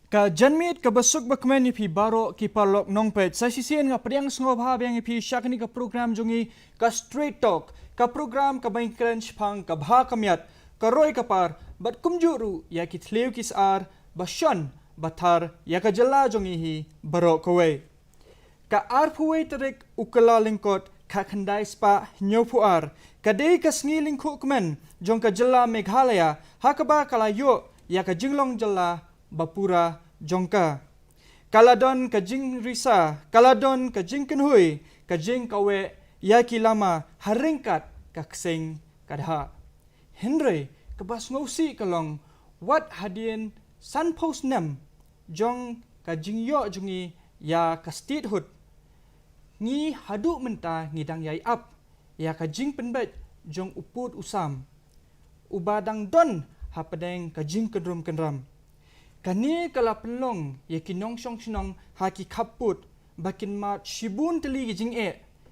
Ka janmit ka basuk bakmen ipi baro ki parlok nongpet sa sisian nga priang sngob habang ipi syakni ka program jungi ka straight talk ka program ka bain crunch pang ka bha kamyat ka roy kapar bat kumjuru ya ki thleu kis ar bashan bathar ya ka jalla jungi hi baro kowe ka arpuwe terik ukala lingkot ka khandai spa nyopu ar ka dei ka sngi lingku kmen jong ka jalla Meghalaya hakaba kala yo ya ka jinglong jalla Bapura jongka kaladon ka jing risa kaladon ka jing kenhui ka jing kawe yaki lama haringkat ka kseng kadha Henry ka bas ngosi kalong wat hadien san post nem jong ka jing yo jungi ya ka statehood ngi hadu menta ngidang yai up ya ka jing penbet jong uput usam ubadang don hapadeng ka jing kendrum kendram Kani kala penlong ye kinong syong syong haki kaput bakin mat shibun teli ki jing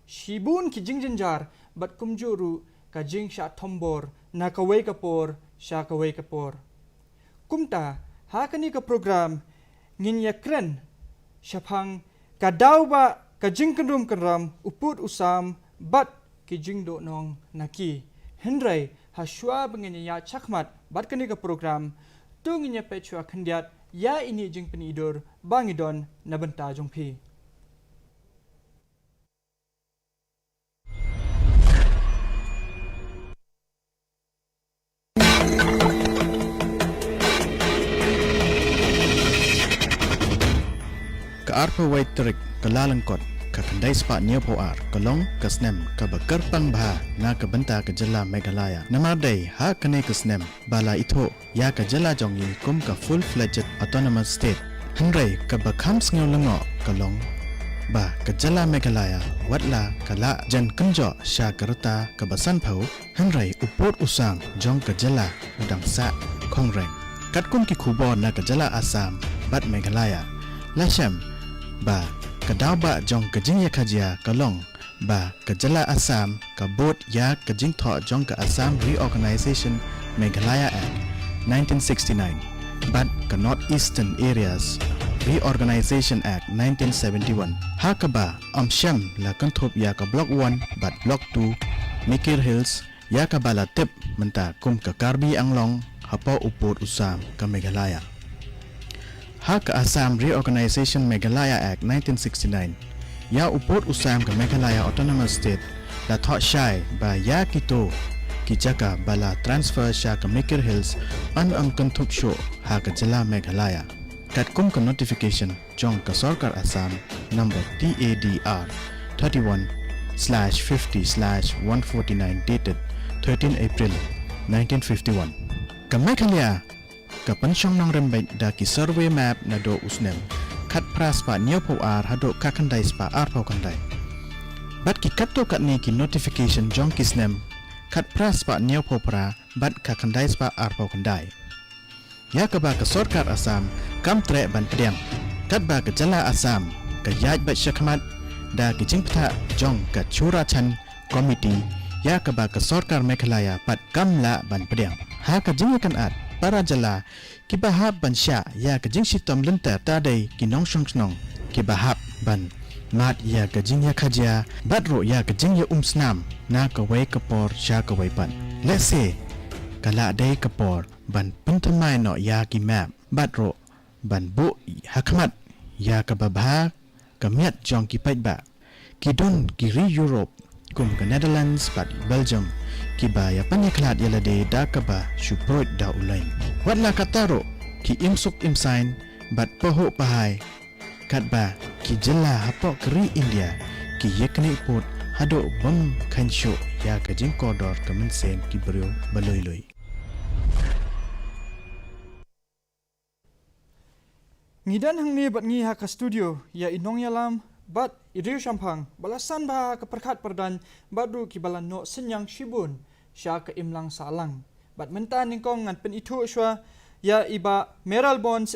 shibun ki jing jenjar bat kumjuru ka jing sya tombor na kawai kapor sya kawai kapor kumta hakani ka program ngin ya kren syapang ka daw ba ka jing kendrum kendram uput usam bat ki jing do nong naki Henry haswa bengin ya chakmat bat kani ka program tunginya pechua kendiat ya ini jing penidur bangidon na benta jongpi. Ka arpa wait terik kalalangkot ka kandai spa nyopo ar kalong kasnem ka bakar pang bha na ka benta ka jalla Meghalaya namadai ha kane kasnem bala itho ya ka jalla jongi kum ka full fledged autonomous state Henry ka bakham sngew lango kalong ba ka jalla Meghalaya watla kala jan kanjo sha karata ka basan phau Henry upot usang jong ka jalla udang sa kongreng kat kum ki khubo na ka jalla Assam bat Meghalaya lasham ba Kadaw ba jong kajing ya kajia kalong ba kajala Assam kabot ya kajing tho jong ka Assam Reorganization Meghalaya Act 1969 but ka Northeastern Areas Reorganization Act 1971 hakaba amsham la kanthop ya ka block 1 but block 2 Mikir Hills ya ka bala tip menta kum ka Karbi Anglong hapo upot usam ka Meghalaya Hak Assam Reorganization Meghalaya Act 1969 ya upot usam ke Meghalaya Autonomous State la thot shai ba ya kito kijaka bala transfer sha ke Mikir Hills an kantup show hak jala Meghalaya kat kum ke notification jong ke Sarkar Assam number TADR 31/50/149 dated 13 April 1951 ke Meghalaya Kapan syong nang rembek da ki survey map na do usnem kat pras pa nyopo ar hado kakandai spa ar pau kandai bat ki katto kat ni ki notification jong kisnem kat pras pa nyopo pra bat kakandai spa ar pau kandai ya ka ba ka Sarkar Assam kam tre ban priang kat ba ka jala Assam ka yaj bat syakmat da ki jingpta jong ka churachan committee ya ka ba ka Sarkar Meghalaya pat kam la ban priang ha ka jingakan at para jala kibahab ban sya ya kajing sitom lenter tadai kinong shong kibahab ban mat ya kajing ya khajia badro ya kajing ya snam na kawai kapor sya kawai pan let's say kala dai kapor ban pintamai no ya ki map badro ban bu hakmat ya kababha kamiat jong ki paitba kidon kiri Europe kum ke Netherlands pat Belgium kiba ya panyaklat yalade da kaba shuproid da ulain watla kataro ki imsuk imsain bat poho pahai katba ki jella hapo keri India ki yekni pot hado bam khansho ya kajing kodor kemensen ki brio baloiloi Ngidan hang ni bat ngi ha ka studio ya inong yalam bat idriu shampang balasan ba ka perkat perdan badu ki balan no senyang shibun sya ka imlang salang bat menta ningkong ngan pen itu shwa ya iba Meral Bonds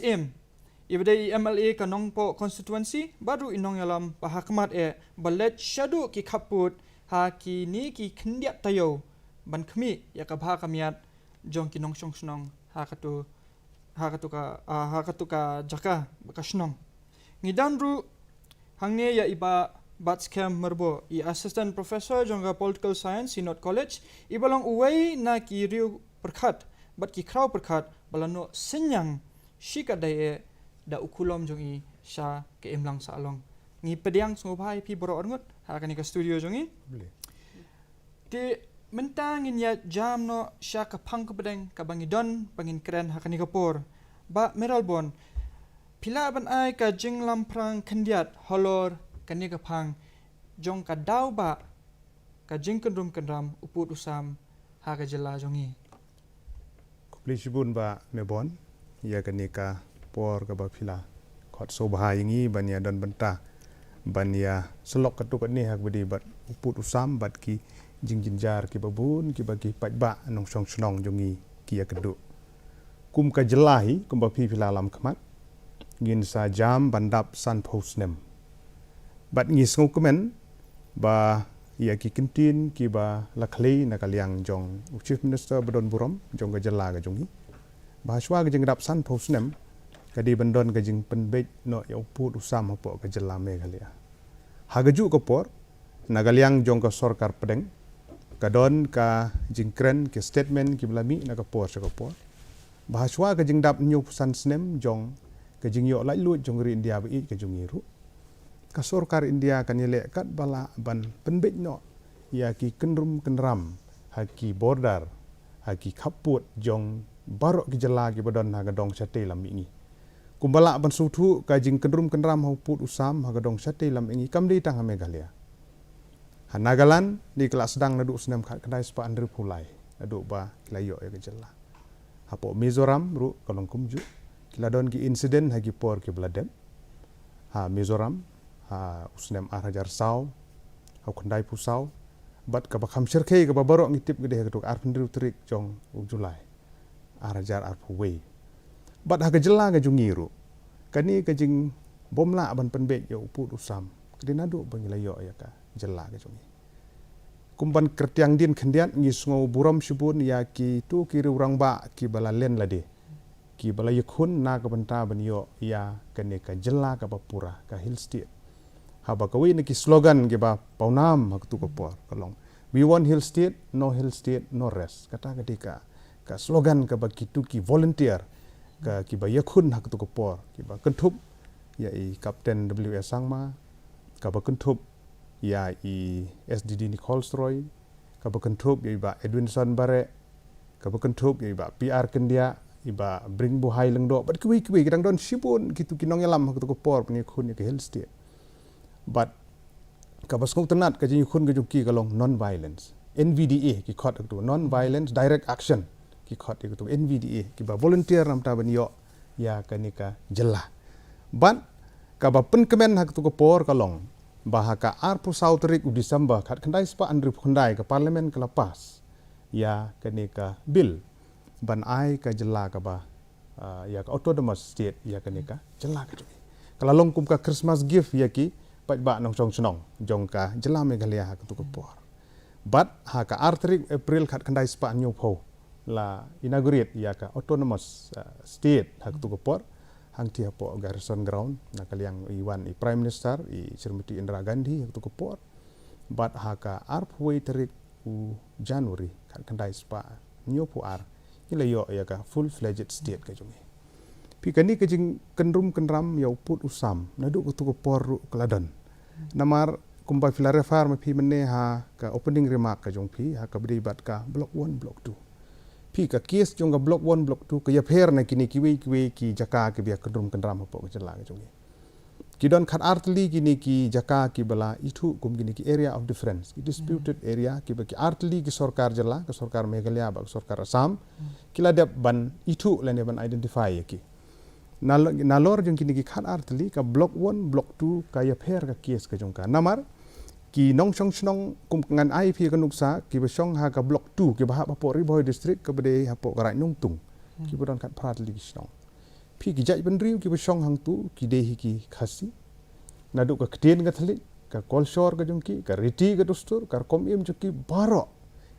ibadai MLA ka nongpo constituency badu inong yalam pahakmat balet shadu ki kaput ha ki ni ki khndiat tayo ban khmi ya ka bha kamiat jong ki nong shong snong ha ka tu hakatuka jaka bakasnong ngidan ru hangne ya iba Batskam Merbo, i assistant professor jongga political science in North College, ibalong uway na ki riu perkat, bat ki kraw perkat, balano senyang shika daye da ukulom jongi sha ke imlang sa along. Ngi pediang sungubhay pi boro orngot, hakani ka studio jongi. Ti mentang in ya jam no sha ka pang ka pedeng ka bangidon bangin keren hakani ka por. Ba meralbon, pila ban ay ka jinglam prang kandiat holor kani ka pang jong ka daw ba ka jingkendrum kendram uput usam ha ka jela jongi Kuplishibun ba mebon ya kani ka por ka ba phila khot so bha yingi bania don banta bania selok katuk ni hak bedi bat uput usam bat ki jingjinjar ki babun ki bagi pajba nong song snong jongi ki ya kedu kum ka jelahi kum ba phila lam khamat ngin sa jam bandap san posnem bat ngis ngau kemen ba ia ki kintin ki ba laklei na kaliang jong chief minister badon burom jong ga jala ga jongi ba shwa ga jing dap san posnem ka di bandon ga jing penbej no ya uput usam po ga jala me galia hagaju ko por na kaliang jong ka sarkar pedeng ka don ka jing kren ki statement ki blami na ka por sa ka por ba shwa ga jing dap nyu san snem jong ka jing yo lai lu jong ri india ba i ka jongi ru kasorkar India kan yele kat bala ban penbej no ya ki kendrum kendram haki border haki kaput jong barok ki jala ki badon ha gadong sate lam ingi kumbala ban sutu ka jing kendrum kendram ha put usam ha gadong sate lam ingi kam di tang ha megalia hanagalan di kelas sedang nadu senam khat kedai spa andri pulai nadu ba kilayo ya ki jala hapo Mizoram ru kalong kumju kiladon ki insiden hagi por ki bladem ha Mizoram usnem arajar saw au kandai pusau bat ka bakam sirkei ka babarok ngitip gede ka ar pendru trik jong Julai arajar ar puwe bat ha jela ga jungiru kani ka jing bomla ban penbe yo uput usam kedi nadu bangilayo ya ka jela ga jungi kumban kertiang din kendian ngis ngo buram subun ya ki tu kiri urang ba ki bala len lade ki bala yakun na ka banta ban yo ya kani ka jela ka bapura ka hill state haba kawi ni ki slogan ke ba paunam hak tu kopor kalong we want hill state no rest kata ketika ka slogan ka ba kitu ki volunteer ka ki ba yakun hak tu kopor ki ba kentup ya i kapten WS Sangma ka ba kentup ya i SDD Nicole Stroy ka ba kentup ya ba Edwinson Bare ka ba kentup ya ba PR Kendia iba bring buhai lengdo bat kiwi kadang don sibun kitu kinong yalam hak tu kopor ni khun ya ke hill state but kabas kong tenat ka jing khun ga juki kalong non violence NVDA ki khot tu non violence direct action ki khot tu NVDA ki ba volunteer nam ta ban yo ya kanika jela but ka ba pen kemen hak tu ko por kalong ba ka ar pu sautrik u December khat khandai spa andri khandai ka parliament ka lepas ya kanika bill ban ai ka jela ka ba ya ka autonomous state ya kanika jela ka kalalong kum ka Christmas gift ya ki ba nong song snong jong ka jela Meghalaya ha tu por but ha ka artrik April khat khandai spa new pho la inaugurate ya ka autonomous state ha tu por hang ti po garrison ground na kaliang iwan i prime minister i Srimati Indira Gandhi ha tu por but ha ka arpway tarik u January khat khandai spa new pho ar ila yo ya ka full fledged state ka jongi pikani ka jing kendrum kendram ya put usam nadu tu por keladon namar kumpai filare farm pi menne ha ka opening remark ka jong pi ha ka bribat ka block 1 block 2 pi ka case jong ka block 1 block 2 ka ya pher na kini kiwi ki jaka ki bia kendrum kendram po ka jela ka jong ki don khat artli kini ki jaka ki bala itu kum kini ki area of difference ki disputed area ki ba ki artli ki sarkar jela ka sarkar Meghalaya ba sarkar Assam kila dep ban itu lene ban identify ki nalor jong kini ki khat artli ka block 1 block 2 ka ya pher ka case ka jong ka namar ki nong song snong kum ngan IP ka nuksa ki ba song ha ka block 2 ki ba po Riboy district ka bede ha po karai nung tung ki ba don khat pratli ki snong pi ki jaj ban riu ki ba song hang tu ki dehi ki khasi nadu ka kten ka thali ka kolshor ka jong ki ka riti ka dustur ka kom im ki baro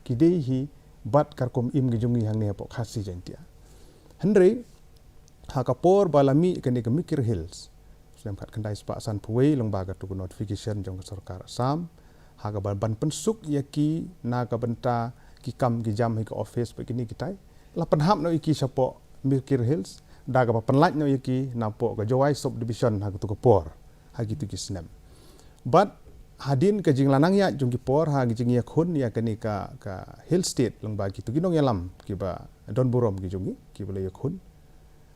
ki dehi bat kar kom im ki jongi hang ne po khasi jantia henry hakapor balami kani Mikir Hills Usnem khat kandai spa san puwei long baga tu notification jong sarkar Assam haga ban pensuk yaki naga benta ki kam ki jam hi office begini kitai la penhap no iki sapo Mikir Hills daga penlaj no yaki napo ka Jowai subdivision haga tu kapor hagi tu kisnem but hadin ke jing lanang ya jong ki por ha jing ya khun ya kani ka Hill State long bagi tu ginong yalam ki ba Don Burom ki jongi ki bele ya khun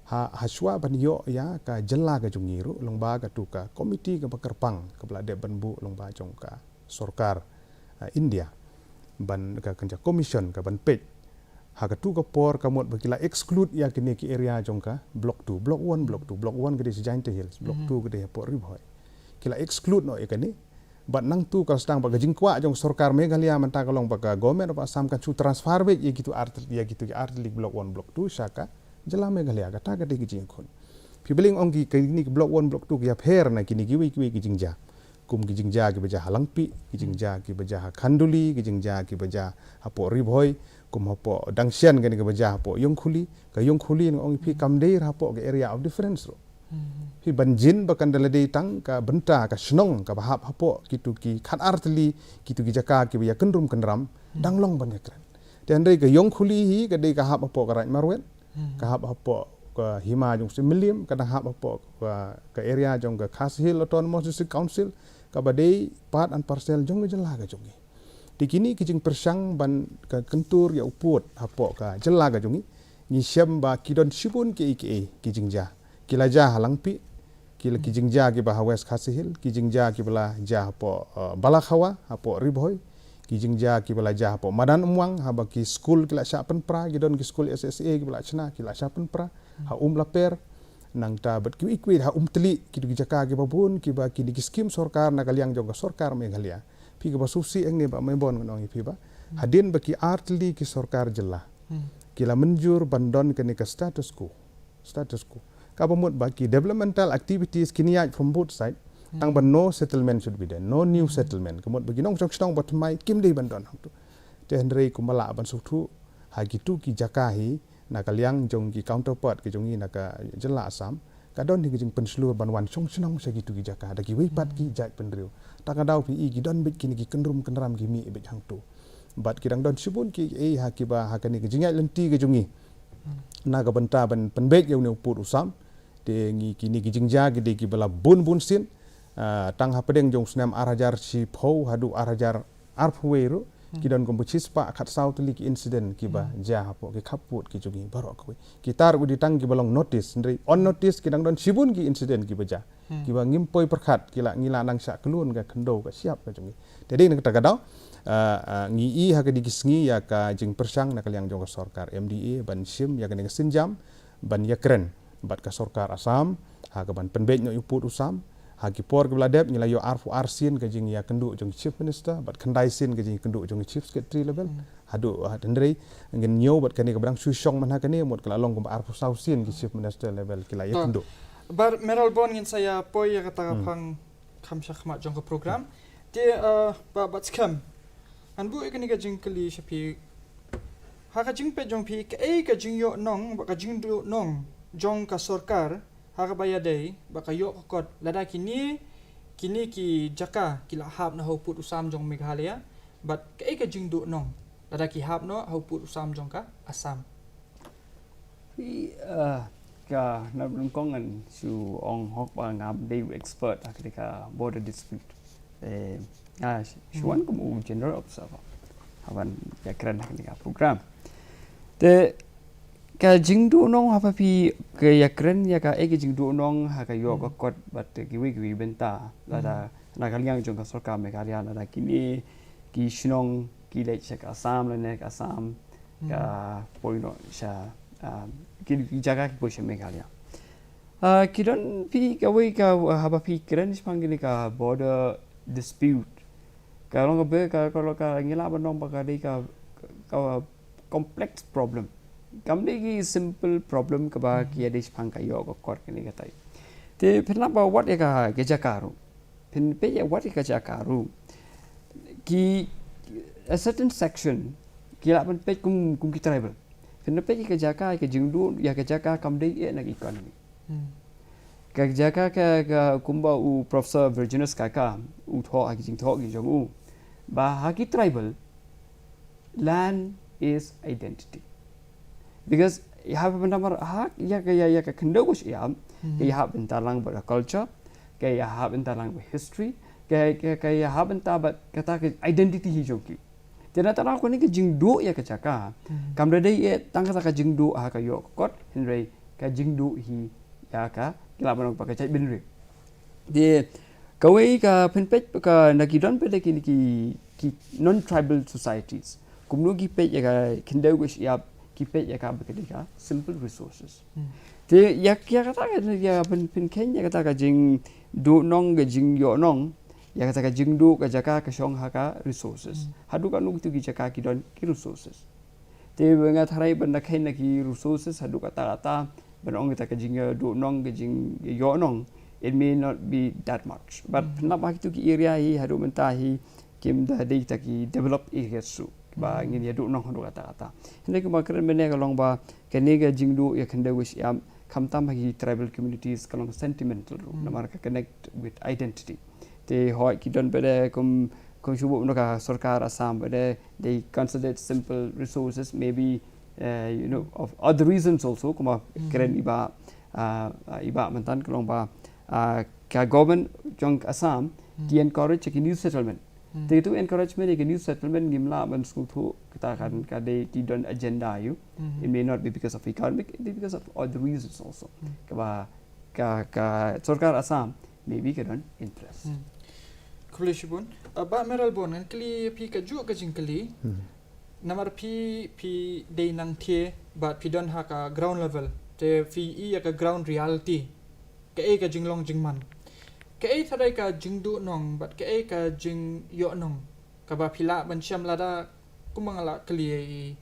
ha haswa ban yo ya ka jella ka jongi ru long ba ka tu ka komiti ka bakarpang ka bla de ban bu long ba jong ka sarkar India ban ka kanja commission ka ban pej ha ka tu ka por ka mot bakila exclude ya kini ki area jong ka block 2 block 1 block 2 block 1 ke Giant Hills block 2 ke Port Ribhoi kila exclude no ikani but nang tu kalau sedang baga jingkwa jong sarkar Meghalaya menta kalong baga government of Assam kan chu transfer be ye gitu art ya gitu artlik block 1 block 2 saka jela Meghalaya kata kata ki jingkon pibeling ongki kini block 1 block 2 ya pher na kini giwi ki jingja kum ki jingja ki baja halangpi ki jingja ki baja khanduli ki jingja ki baja hapo Ribhoi kum hapo dangsian kani ki baja hapo yongkhuli ka yongkhuli ongki pi kamdeir hapo ke area of difference ro hi banjin bakan dalade tang ka benta ka snong ka bahap hapo kitu ki khat artli kitu ki jaka ki ya kendrum kendram danglong ban kran dan dei ka yong khuli hi ka dei ka hap hapo ka raj marwet ka hap hapo ka hima jong similium ka dang hap hapo ka area jong ka Khas Hill Autonomous District Council ka badei part and parcel jong jela ka jongi dikini ki jing persang ban ka kentur ya uput hapo ka jela ka jongi ni syam ba kidon sibun ki ki jingja kila jah halangpi kila kijingja ki bah West Khas Hill kijingja ki bala jah po Balakhawa hapo Ribhoi kijingja ki bala jah po Madan Umwang ha ki school kila syapen pra gidon ki school SSA ki bala chna kila syapen pra ha laper nang ta bet ki ikwi ha teli ki jaka ki babun ki ba ki di skim sarkar na kaliang jong sarkar Meghalaya pi ki ba susi eng ne ba membon nong pi ba hadin ba ki artli ki sarkar jela kila menjur bandon ke ni ka status quo kabamut baki developmental activities kiniya from both side tang ban no settlement should be there no new settlement kamut bagi nong chong bat mai kim dei ban don tu te hendrei kumala ban suktu hagi tu ki jakahi na kaliang jong ki counterpart ki jongi na ka jela Assam kadon ni jing penslur ban wan chong sa gitu ki jaka da ki wipat ki jai penriu tak adau pi ki don bit kini ki kendrum kenram ki mi bit hang tu bat kidang don sibun ki hakiba hakani ki jingai lenti ki jongi na ka benta ban penbek yau ne upur Usam de ngi kini ki jingja ki de ki bala bun sin tang hapedeng jong snam arajar si phau hadu arajar arpweru ki don gombo chispa khat south li ki incident ki ba ja hapo ki khaput ki jogi baro ko ki tar udi tang ki balong notice ndrei on notice ki dang don sibun ki incident ki baja ki ba ngimpoi perkhat ki la ngila nang sa kelun ka khendo ka siap ka jogi de ding ta gadau ngi i ha ka digisngi ya ka jing persang na kaliang jong sarkar MDA ban sim ya ka sinjam ban yakren bat ka sarkar Assam ha ka ban penbej no uput Usam ha ki por ke bladep ngila yo arfu arsin ka jing ya kendu jong chief minister bat khandai sin ka jing kendu jong chief secretary level hadu dendrei ngin nyo bat kani ka brang susong man ha kani mot kala long ko arfu sausin ki chief minister level kila ya kendu bar meral bon ngin saya poi ya kata phang khamsa khma jong ka program te ba bat skam anbu ikani ka jing kali shapi ha ka jing pe jong pi ka jing yo nong ba ka jing du nong jong ka sarkar haka bayadai baka yo kot lada kini ki jaka kila hab na hoput Usam jong Meghalaya but ka jingdu nong lada ki hab no hoput Usam jong ka Assam ka na lungkongan su ong hok ba ngam dei expert ketika border dispute shuan kum general observer hawan ya keren ketika program te ka jingdu nong apa pi ke yakren ya ka jingdu nong ha ka yo ka kot bat ki wi benta la na kaliang jong ka sarkar Meghalaya la kini ki shnong ki le cha ka Assam la ne ka Assam ka poino sha ki jaga ki po sha Meghalaya ki don pi ka wi ka ha pi kren spangili ka border dispute ka long be ka kalau ka ngila banong ba ka dei ka complex problem kamde ki simple problem ka ba ki adish phangka yo ko kor kini katai te phna ba wat eka ke jakaru phin pe ya wat eka jakaru ki a certain section ki la ban pe kum ki tribal Pendapat ke jaka ke jingdu ya ke jaka kamdei nak economy. Ke jaka ke kumba u Professor Virginus Kaka u tho aki jing tho ki jong u. Ba haki tribal land is identity. Because you have benamar hak ya ke kendogos ya ke ya bentalang ber culture ke ya bentalang ber history ke ya bentabat kata ke identity hi joki. Jadi tanah aku ni ke jingdu ya ke jaka. Kamda dei tang kata ke jingdu ha ka yo kot henry ke jingdu hi ya ka kila banok pakai cai benri. Di kawai ka penpet ka nakidon pe ki non tribal societies. Kumno ki pe ya ka kendogos ya ki pe ya ka bekadika simple resources. Di ya kata ya pen ken ya kata ka jing du nong ke jing yo nong ya kata jingdu ka jaka ka shong haka resources hadu ka nuk tu ki jaka ki don ki resources te benga tharai banda khain na ki resources hadu ka ta benong ka jing du nong ka jing yo nong it may not be that much but na ba tu ki area hi hadu menta hi kim da dei ta ki develop area su ba ngin ya du nong hadu ka ta hne ki ma kren bene ka long ba ka ne ga jingdu ya khande wish ya khamtam hi tribal communities ka long sentimental na mar ka connect with identity they hoi ki don bede kum shubu no ka sarkar Assam bede they consider simple resources maybe of other reasons also kuma keren iba mantan kelong ba ka government jong Assam ki encourage ki new settlement they to encouragement ki new settlement gimla ban school thu kita kan ka de ki don agenda you it may not be because of economic it may be because of other reasons also ka sarkar Assam maybe ka don interest Kulishibun, ba meral bon kan kali pi ka ju ka jingkali. Namar pi day nang tie but pi don ha ka ground level. Te fi ka ground reality. Ka ka jinglong jingman. Ka tharai ka jingdu nong but ka jing yo nong. Ka ba pila ban syam lada kumangala kali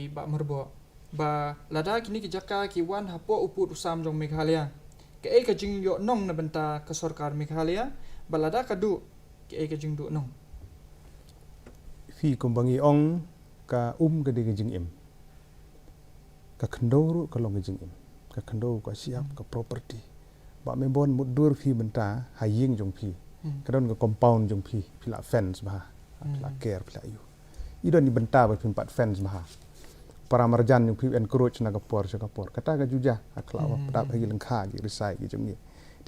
ba merbo. Ba lada kini ki jaka ki wan hapo uput usam jong Meghalaya. Ka jing yo nong na benta ka sarkar Meghalaya. Balada kadu ke jingdu nong fi kumbangi ong ka ka de jing im ka khandoro ka long jing im ka khando ka siap ka property ba me bon mudur fi benta haying jong fi ka don ka compound jong fi pila fence ba pila care pila yu idon ni benta ba pin pat fence ba para marjan jong fi encourage na ka por kata ka juja aklawa pada bagi lengkha gi risai gi jong ni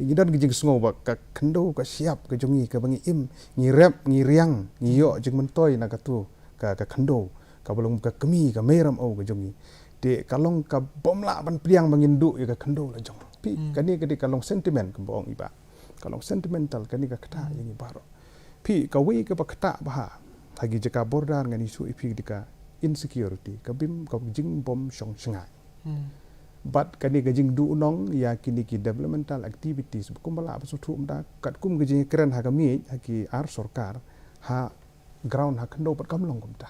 Tinggidan gijing sengo ba ka kendo ka siap ka jongi ka bangi im ngi rep ngi riang ngi yo jing mentoi na ka tu ka kendo ka belum ka kemi ka meram o ka jongi de kalong ka bomla ban priang bangindu ya ka kendo la jong pi kani ka de kalong sentiment ka bong iba kalong sentimental kani ka kata yang ibaro pi ka wi ka ba kata ba hagi jaka bordar ngani su ipi dika insecurity ka bim ka jing bom shong shangai but kani gajing du nong ya kini ki developmental activities kumbala apasu thu umda kat kum gajing keren ha kami ha ki ar sarkar ha ground ha kendo pat kamlong kumta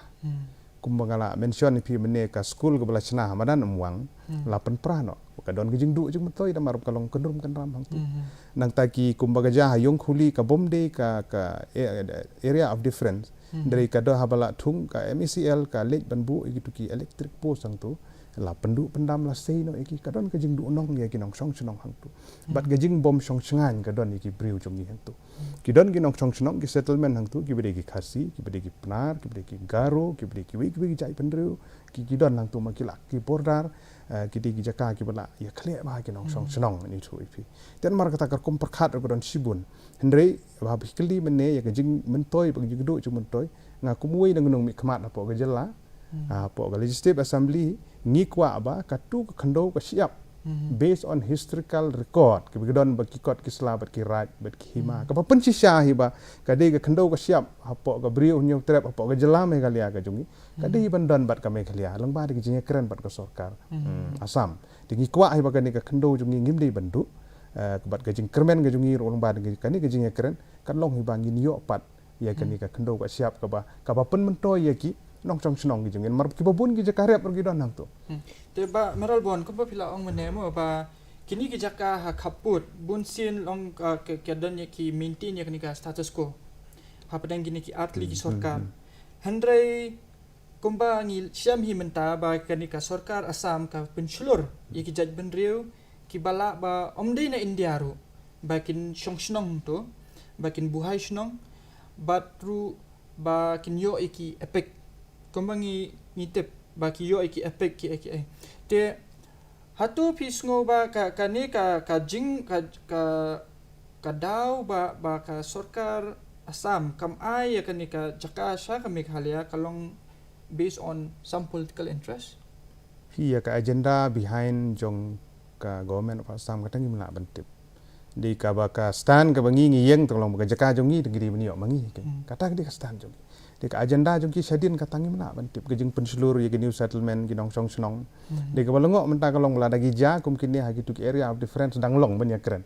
kumbangala mention pi mene ka school ko bala chna hamadan umwang lapan prano ka don gajing du jing matoi da marup kalong kenrum kenram hang tu nang ta ki kumbaga ja ha yong khuli ka bomde ka area of difference dari ka do ha bala thung ka MECL ka lek banbu gitu ki electric post hang tu la pendu pendam la sei no iki kadon ka jing du nong ya ki nong song chnong hang tu bat ga jing bom song chngan kadon iki briu jong ni hang tu ki don ki nong song chnong ki settlement hang tu ki bede ki khasi ki bede ki pnar ki bede ki garo ki bede ki wi jai pendriu ki don hang tu ma ki la ki bordar ki de ki jaka ki bala ya khle ba ki nong song chnong ni tu ipi ten mar kata kar kom perkhat ko don sibun hendrei ba bi kli mene ya ka jing mentoi ba jing du jung mentoi nga kumui nang nong mi khmat apo ga jela apo ga legislative assembly ngi kwa ba katu khando ka siap based on historical record ki bigdon ba ki kot ki sla bat ki raj bat ki hima ka pa pensi sha hi ba ka de ka khando ka siap hapo ka brio nyu trap hapo ka jelam me galia ka jungi ka de ban don bat ka me galia lang ba de ki jinga keren bat ka sarkar Assam de ngi kwa hi ba ka ni ka khando jungi ngim de bandu bat ka jing kermen ka jungi ro lang ba de ka ni ka jinga keren kan long hi ba ngi yo pat ya ka ni ka khando ka siap ka ba pen mento ya ki nong chong chnong gi jungen mar ki babun gi jaka rep gi don nang to te ba meral bon ko ba pila ong mene mo ba kini gi jaka ha khaput bun sin long ke don ye ki maintain ye kini ka status quo ha padang gini ki atli ki sarkar handrai kumba ngi siam hi menta ba kanika sarkar Assam ka pensulur yaki jaj benriu ki bala ba omdei na India ru bakin shongshnong tu bakin buhai shnong batru ba kin yo iki epek kumba ngi tip ba ki yo iki epek ki ai te hatu pisngo ba ka ni ka jing ka daw ba ka sarkar Assam kam ai ya kanika Jakarta ka Meghalaya kalong based on some political interest. Hi ka agenda behind jong ka government of Assam ka tangi mala bantip. Di ka ba ka stand ka bangi ngiyeng tolong ka jaka jong ngi dengri bani mangi kata di ka stand jong. Di ka agenda jong ki sadin ka tangi mala bantip ka jeng pensulur ya new settlement ki dong song senong. Di ka balongo menta kalong la dagi ja kumkin ni hagi tuk area of difference dang long banyak keren.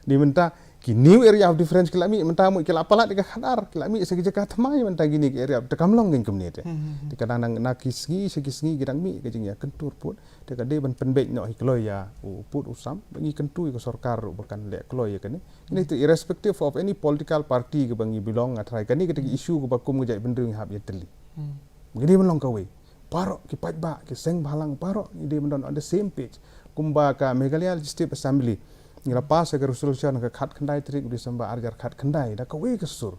Di menta ki new area of difference kilami menta mu kila palat ka khadar kilami segi jaka thamai menta gini ki area de kamlong geng community de kadang nang nakisgi segi gidang mi ke jingya kentur put de ka de ban penbek no hikloy ya put usam bangi kentu ko sarkar bakan le kloy kani ini to irrespective of any political party ke bangi belong atrai kani ke issue ko bakum ngejai bendring hab ya teli begini melong kawe paro ki pajba ki seng balang paro ide mendon on the same page kumba ka Meghalaya Legislative Assembly ngila pas agar resolution ka khat khandai trik Disember arjar khat khandai da ka we ka sur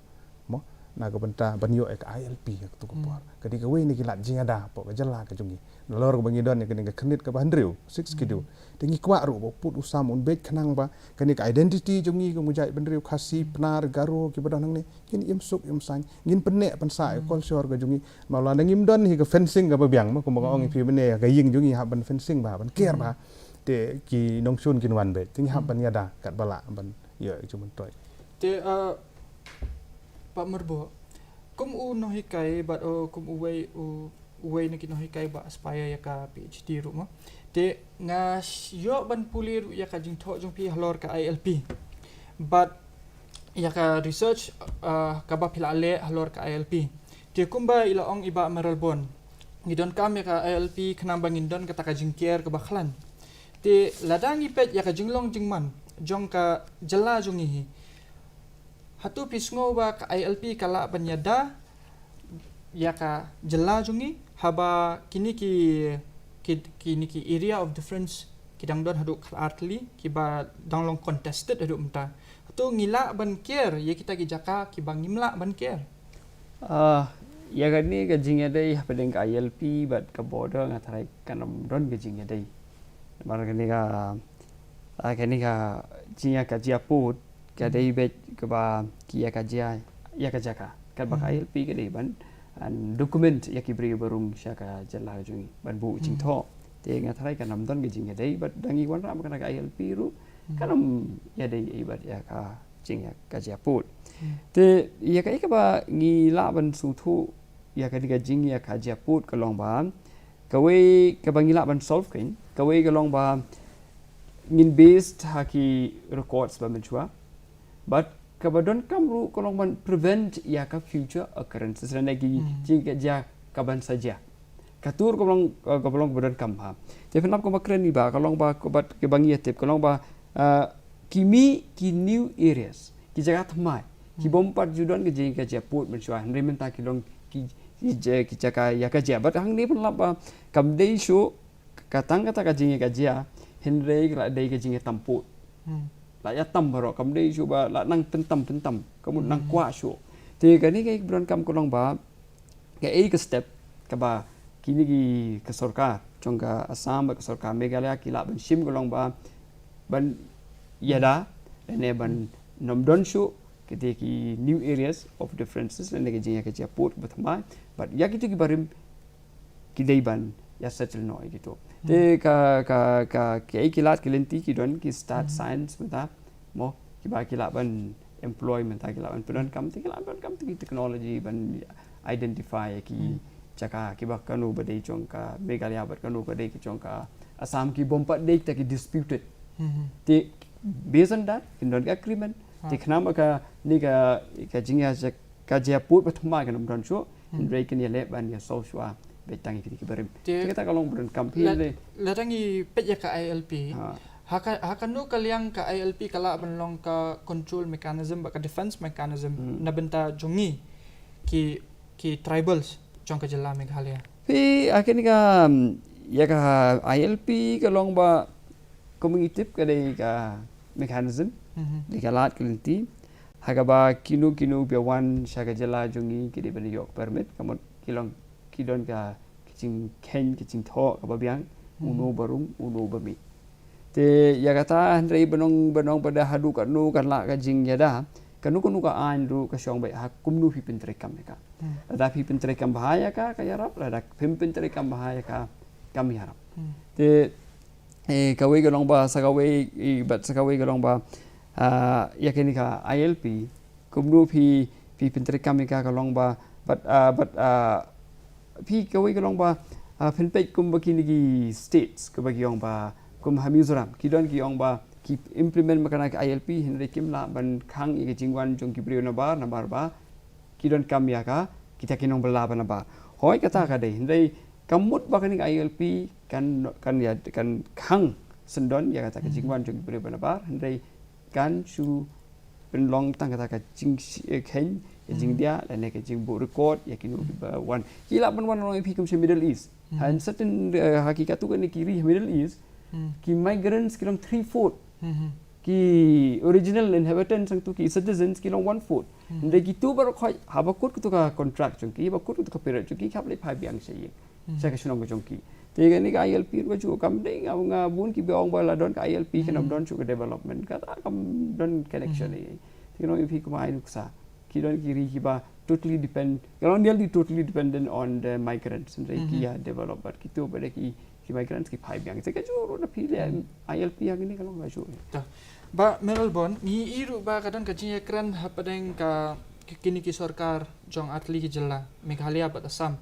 mo na ka benta banyo ek ILP ak tu ko par kadi ka we ni kilat jinga da po ka jala ka jungi lor ka bangi don ni kani ka khnit ka bandriu 6 kidu tingi kwa ru bo put usam un bet khanang ba kani ka identity jungi ka mujai bandriu khasi pnar garo ki badon nang ni kini imsuk imsang ngin penne pansa e culture ka jungi mawla ngim don hi ka fencing ka babyang mo ko ma ong pi bene ka ying jungi ha ban fencing ba ban care ba te ki nong chun kin wan be ting hab ban yada kat bala ban ye cuman toy te Pak Merbo kum u no hikai but kum uwei na kino hikai ba aspire ya ka PhD ru mo te nga yo ban puli ru ya ka jing tho jong pi halor ka ILP but ya ka research ka ba pila ale halor ka ILP te kumba ila ong iba Meralbon ngidon kam ya ka ILP khnam bangin don kata ka jing kier ka bakhlan te ladang ipet ya ka jinglong jingman jong ka jala jongi hi hatu pisngo ba ka ILP kala banyada ya ka jala jongi haba kini ki area of difference kidang don hadu artli ki ba danglong contested hadu mta hatu ngila ban kier ya kita ki jaka ki bang ngimla ban kier ya kan ni ka jingya dai padeng ka ILP bat ka border ngatai kanam don ka jingya dai mar kani ka jia ka jia put ka dei bet ka ba ki ya ka jaka ka ba ILP ka dei ban an dokumen ya ki bri barung sya ka jala jungi ban bu jing tho te nga thai ka nam don ka jing dei bat dangi wan ram kana ka ILP ru kanam ya dei bat ya ka jing ya ka jia put te ya ka ba ngi la ban su thu ya ka jing ya ka jia put ka long ba ka we ka bangila ban solve kain ka we ka long ba ngin based haki records ba menchua but ka ba don kam ru ka long ban prevent ya ka future occurrences na gi jing ja ka ban saja ka tur ka long ba don kam ha te fenap ko ba kren ni ba ka long ba ko bat ke bangi tip ka long ba kimi ki new areas ki jaga thmai ki bompat judon ke jing ka ja put menchua henry menta ki long ki jaka ya ka ja but hang ni pun lapa kam dei shu katang kata ka jing ka ja henry la dei ka jing tamput la ya tam baro kam dei shu ba la nang pentam kamu nang kwa shu te ka ni ka bron kam ko long ba ka e ka step ka ba kini ki ka sarkar chong ka Assam ba ka sarkar Meghalaya ki la ban sim ko long ba ban yada ne ban nom don shu kete ki new areas of differences ne ke jing ka ja put bathma but ya kitu ki barim ki dei ban ya settle no gitu te ka ke kilat kilenti ki don ki start science mata mo ki ba kilat ban employment ki la ban pun kam ti kilat ban kam ti technology ban identify ki jaka ki ba kanu ba dei chong ka Meghalaya ba kanu ba dei ki chong ka Assam ki bompat dei ta ki disputed te based on that in don agreement te khnam ka ni ka jingya ka ja put bathma ka nam don shu rei kin ya le ban ya so shwa be tangi ki barim te kita kalong bron kampi le ladangi pet ya ka ILP hakanu kaliang ka ILP kala banlong ka control mechanism ba ka defense mechanism na benta jongi ki tribals jong ka jala Meghalaya Pi akhirnya ka ya ka ILP ka long ba cognitive ka dai ka mechanism di kalat kelinti haga ba kinu biawan syaga jala jungi kidi bani yok permit kamot kilong kidon ka kicing ken kicing tho ka babiang uno barung uno bami te ya kata handrei benong pada hadu ka nu kan la ka jing ya da kanu ka an ru ka syong bai hakum nu pi pentrekam ka ada pi pentrekam bahaya ka yarap ada pim pentrekam bahaya ka kami harap te kawai galong ba sakawai bat sakawai galong ba ya kini ka ILP kumnu pi pentrekam ka galong ba but pi kawai galong ba penpek kum bakini ki states ke bagi ong ba kum hamizuram kidon ki ong ba ki implement makana ka ILP hinre kim la ban khang i jingwan jong ki brio na bar ba kidon kam ya ka kita kinong bela na bar hoi kata ka dei hinre kamut bakani ka ILP kan khang sendon ya kata ka jingwan jong ki brio na bar hinre kan su penlong tang kata ka jing ken jing dia dan ke jing bu record ya kinu wan kila ban wan pi kum Middle East and certain hakikat tu kan kiri Middle East ki migrants kilong 3/4 ki original inhabitants sang tu ki citizens kilong 1/4 ndai gitu bar khoi habakut tu ka contract chung ki bakut tu ka period chung ki khap le phai biang sei sa ka sunong chung ki te ni ka ILP ru chu kam dei nga bun ki beong ba la don ka ILP kan don chu ka development ka kam don connection ni ti no pi ko mai nuksa ki don ki ri ki ba kalau nearly totally dependent on the migrants and ki ya develop but kitu pada ki migrants ki phai biang se ka chu na pi le ILP yang ini kalau ngai chu ba Melbourne ni iru ba kadang ka jinya kran hapadeng ka kini ki sarkar jong atli ki jela Meghalaya bat Assam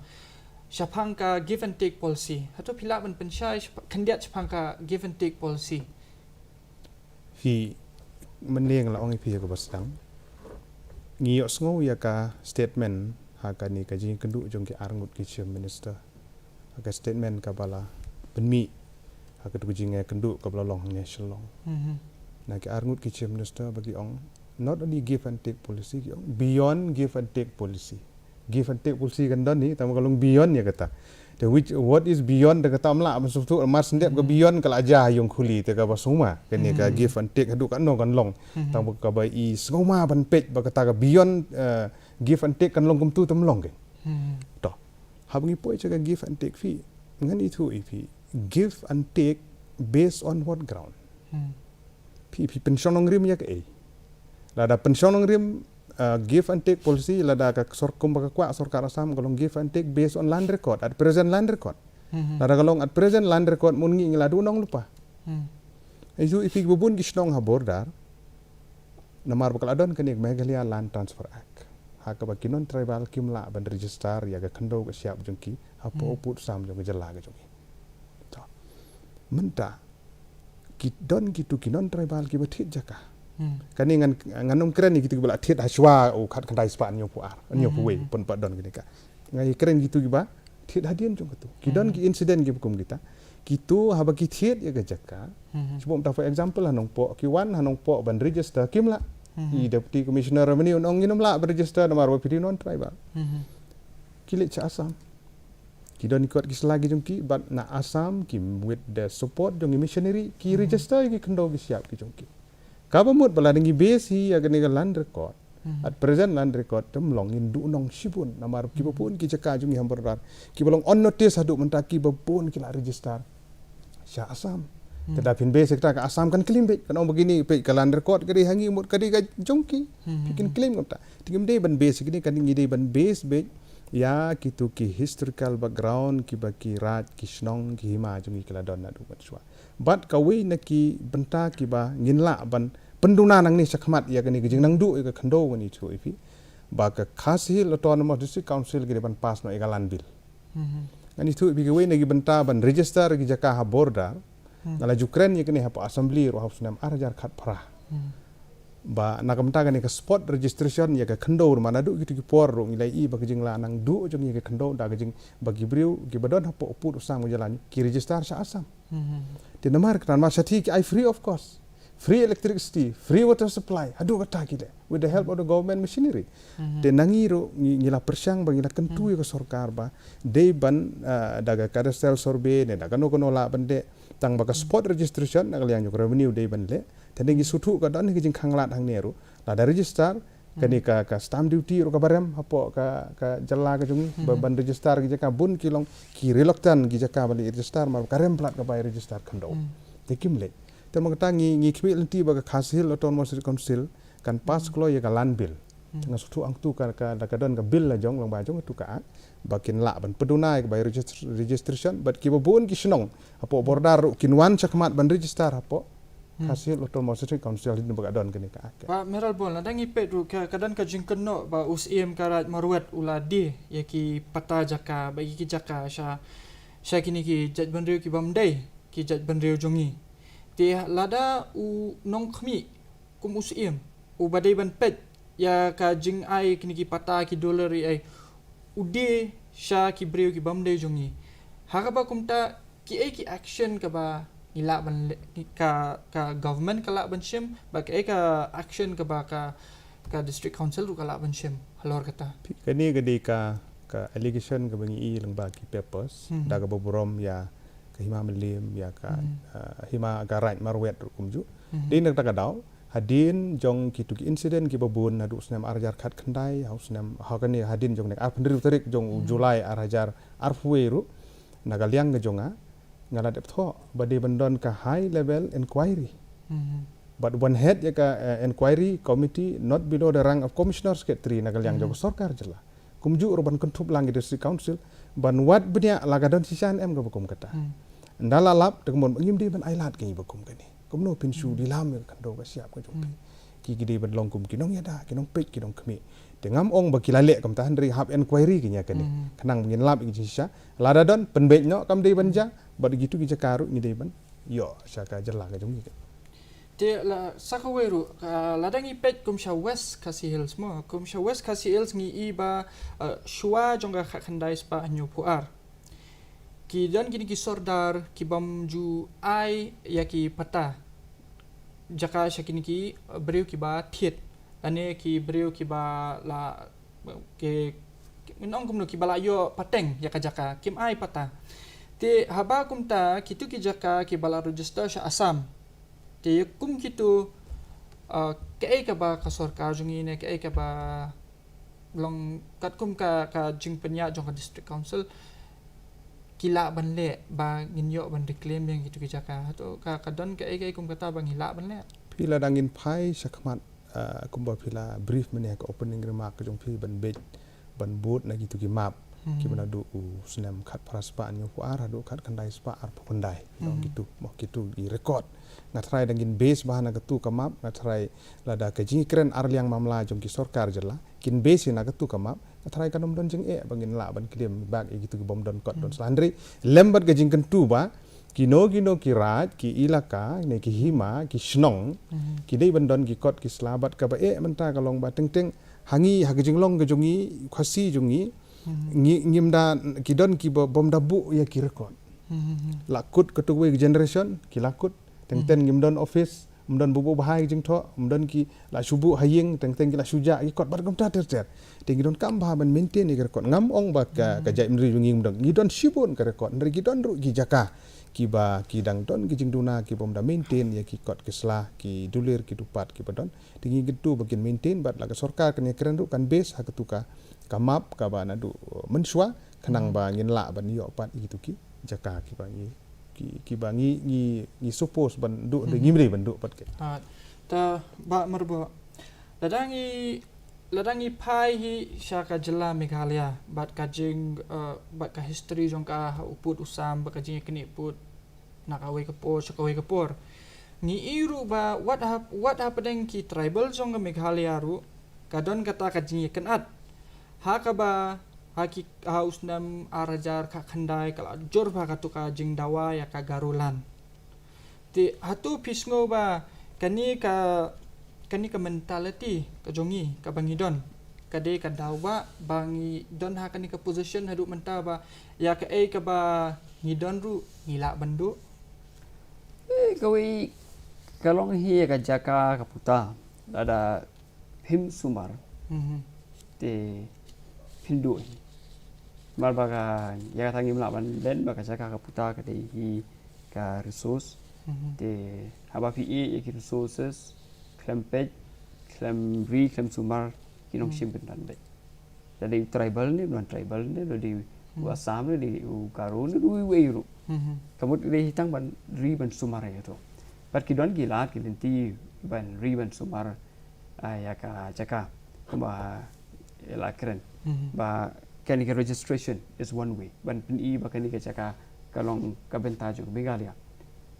Shapang ka give and take policy hato pila ban pensyai kandiat Shapang ka give and take policy fi meneng la ong pi ko basang ngiyok sngo ya ka statement ha ka ni ka jing kendu jong ki arngut ki chief minister ha ka statement ka bala benmi ha ka tu jing kendu ka bala long ne shalong na ki arngut ki chief minister bagi ong not only give and take policy ki ong beyond give and take policy kan don ni tam kalong beyond ya kata the which what is beyond the kata amla masuk tu mas ndep ka beyond kala aja yung khuli te ka basuma kan ni ka give and take hadu kan no kan long tam ka bai i sngoma ban pej ba kata ka beyond give and take kan long kum tu tam long ke to habngi poi cha ka give and take fi ngan itu fi give and take based on what ground pi pension ong rim ya ke lada pension ong rim give and take policy lada ka sorkum ba kwa sorkar Assam kalong give and take based on land record at present land record lada kalong at present land record mun ngi ngila du nong lupa isu ifik bubun gisnong ha bordar namar bakal adon kenik Meghalaya Land Transfer Act ha ka bakinon tribal kimla ban register ya ga khando ka siap jongki ha po put sam jong jela ga jongki to menta ki don gitu kinon tribal ki bathit jaka kani nganum keren ni gitu bala thiet haswa o khat khandai spa nyo pu ar nyo pu we pon pa don gini ka ngai keren gitu giba thiet hadian jong tu ki don ki incident gi hukum kita gitu haba ki thiet ya gajaka sebab ta for example hanong po ki wan hanong po ban register kimla i deputy commissioner mani ong nginom la register nomor wa pidi non tribal kilik cha Assam ki don ikut ki selagi jong ki but na Assam ki with the support jong missionary ki register ki kendo ki siap ki jong ki kabamut bala dengi besi ya gani land record at present land record temlong indu nong sibun namar ki bapun ki caka jungi hambarar ki bolong on notice hadu mentaki bapun ki la register sya Assam tadapin besi kita ka Assam kan claim be kan begini pe ka land record kadi hangi mut kadi ka jongki bikin claim kata tingim de ban besi kini kan ngi de ban base be ya kitu ki historical background ki baki rat ki snong ki hima jungi kala don na du matswa but kawi na ki benta ki ba nginla ban penduna nang ni sakmat ya kani gijing nang du ka khando ngani chu ifi ba ka khashil autonomous district council gi ban pass no egalan bill ngani thu bi kawi na gi benta ban register gi jaka ha border nala jukren ya kani ha assembly ro house nam arjar khat phara ba nakamta gani ka spot registration ya ka khando mana du gitu ki por ro ngilai i ba gijing la nang du jong ya ka khando da gijing bagi briu gi badon ha po pu sang jalan ki register sa Assam ti namar kan ma sati ki I free of cost free electricity, free water supply, adu kata kita with the help of the government machinery. Te nangiro ngila persyang bang ngila kentu ke sorkar ba de ban daga cadastral survey ne daga no kono la bande tang baka spot registration nagal yang revenue de ban le tende ngi sutu ka dan ngi khanglat hang neru la da register kani ka stamp duty ro ka barem apo ka jalla ka jungi ban register gi jaka bun kilong ki reluctant gi jaka bali register mar karem plat ka bay register khando te kimle te magta ngi khmi lenti ba khasil autonomous council kan pas klo ya ka land bill nga sutu ang tu ka don ka bill la jong long ba jong tu ka bakin la ban pedunai ka bay registration but ki bun ki snong apo bordar kin wan chakmat ban register apo hasil autonomous council din ba don kini ka Ba meral bol na dangi pet ru kadan ka jingken no ba USIM karat marwet uladi ya ki pata jaka bagi ki jaka sha kini ki jaj bandriu ki bamdai ki jaj bandriu jongi te lada u nong khmi kum USIM u badai ban pet ya ka jing ai kini ki pata ki dollar ai ude sha ki breu ki bamdai jongi hakaba kumta ki action ka ba ila ban ka government kala ban shim ba ka action ka ba ka district council ru kala ban shim halor kata kani gede ka allegation ka bangi i lang ba ki papers daga boborom ya ka hima melim ya ka hima ka right marwet ru kumju din nak daw hadin jong ki tu incident ki babun nadu snam arjar khat khandai haus nam hakani hadin jong nek ar pendiri tarik jong Julai arjar arfueru nagaliang ga jonga ngala dep tho bade bandon ka high level inquiry but one head ya ka inquiry committee not below the rank of commissioner secretary nagal yang jog sarkar jela kumju urban kontup langi district council ban wat benya lagadon sisan em ga bakum kata ndala lap tegmon ngim di ban ailat ke bakum kani kumno pinsu dilam ka do ka siap ka jompi ki gide ban long kum kinong yada kinong pek kinong kemi tengam ong bakilale kam tahan dari hab inquiry kinya kani kanang ngin lap gi sisa lada don penbet no kam dei banja bad gitu gi jakaru ngi dei ban yo saka jela ka jongi te la sakaweru ladangi pet kum sha west kasi hills mo kum sha west kasi hills ngi iba shua jonga khandai spa anyu puar ki dan kini ki sordar ki bamju ai ya ki pata jaka shakini ki breu ki ba thiet ane ki breu ki ba la ke minong kumno ki bala yo pateng ya ka jaka kim ai pata te haba kumta kitu ki jaka ki bala register sha asam te kum kitu ke ka ba ka sarkar jungi ne ke ka ba long kat kum ka jing penya jong ka district council kila ban le ba nginyo ban reclaim yang kitu ki jaka to ka kadon ke kum kata bang hila ban le pila dangin pai sakmat kumba pila brief mene ka opening remark jong pi ban bej ban boot na gitu ki map ki bana do snam khat praspa anyo fu ara do khat kandai spa ar pandai dong gitu mo gitu di record ngatrai dangin base bahana ketu ka map ngatrai lada ka jing kren ar liang mamla jong ki sarkar jela kin base na ketu ka map ngatrai kanom don jing bangin la ban klem bag gitu ki bom don kot don slandri lembat ka jing kentu ba kino ki raj ki ilaka ne ki hima ki snong ki dei bandon ki kot ki slabat ka ba menta ka long ba teng teng hangi hagijing long ka jongi khasi jongi ngimda kidon ki bom dabu ya ki rekod lakut ketuwe generation ki lakut teng ngimdon office mdon bubu bahai jing tho mdon ki la subu haying teng ki la suja ki kot bar gam ta ter teng don kam ba ban maintain ki rekod ngam ong ba ka jai mri jungi mdon ngidon sibun ka rekod ndri kidon ru ki jaka ki ba ki dang don ki jing duna ki bom da maintain ya ki kot ki sla ki dulir ki dupat ki badon tingi gitu bagian maintain bat la ka sarkar kan keren ru kan base ha ketuka kamap ka ba na du mensua kanang ba ngin la ban yo pat gitu ki jaka ki ba ki ba ngi suppose ban du de ngimri ban du pat ke ta ba marbo ladangi pai hi syaka jela Meghalaya bat ka jing bat ka history jong ka uput usam ba ka jing kini put nakawai kapor ngi iru ba what happening ki tribal jong ka Meghalaya ru kadon kata ka jing kenat hakaba haki hausnam arajar ka khandai kala jor ba katu ka jing dawa ya ka garulan ti hatu pisngo ba kani ka mentality ka jongi ka bangidon kade ka dawa bangi don ha kani ka position hadu menta ba ya ka ka ba ngidon ru ngila bandu gawi kalong hi ka jaka kaputa ada him sumar te hindu mar baga ya tangi melaban den baga jaka kaputa ka te hi ka resource te haba pi e ki resources klempet klem ri klem sumar kinong simpen dan be jadi tribal ni non tribal ni di Assam ni di Garo ni dui weiru kamut di hitang ban ri ban sumar ya to pat kidon gilat kilenti ban ri ban sumar ya ka jaka ba la kren ba kani ka registration is one way ban i ba kani ka jaka kalong ka benta jo Megalia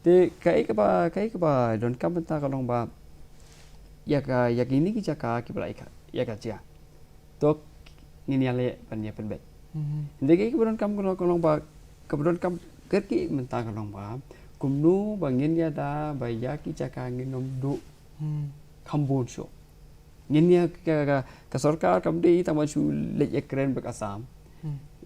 te kai ka ba don ka benta kalong ba ya kini ki jaka ki bala ya ka cia to ngini ale ban ya pen bet ndege ki don kam kalong ba ka don kam kerki menta kalong ba kumnu bangin ya da ba ya ki jaka nginom du kambon sho ngin ya ka sarkar kam di ta ma chu le ekren bak Assam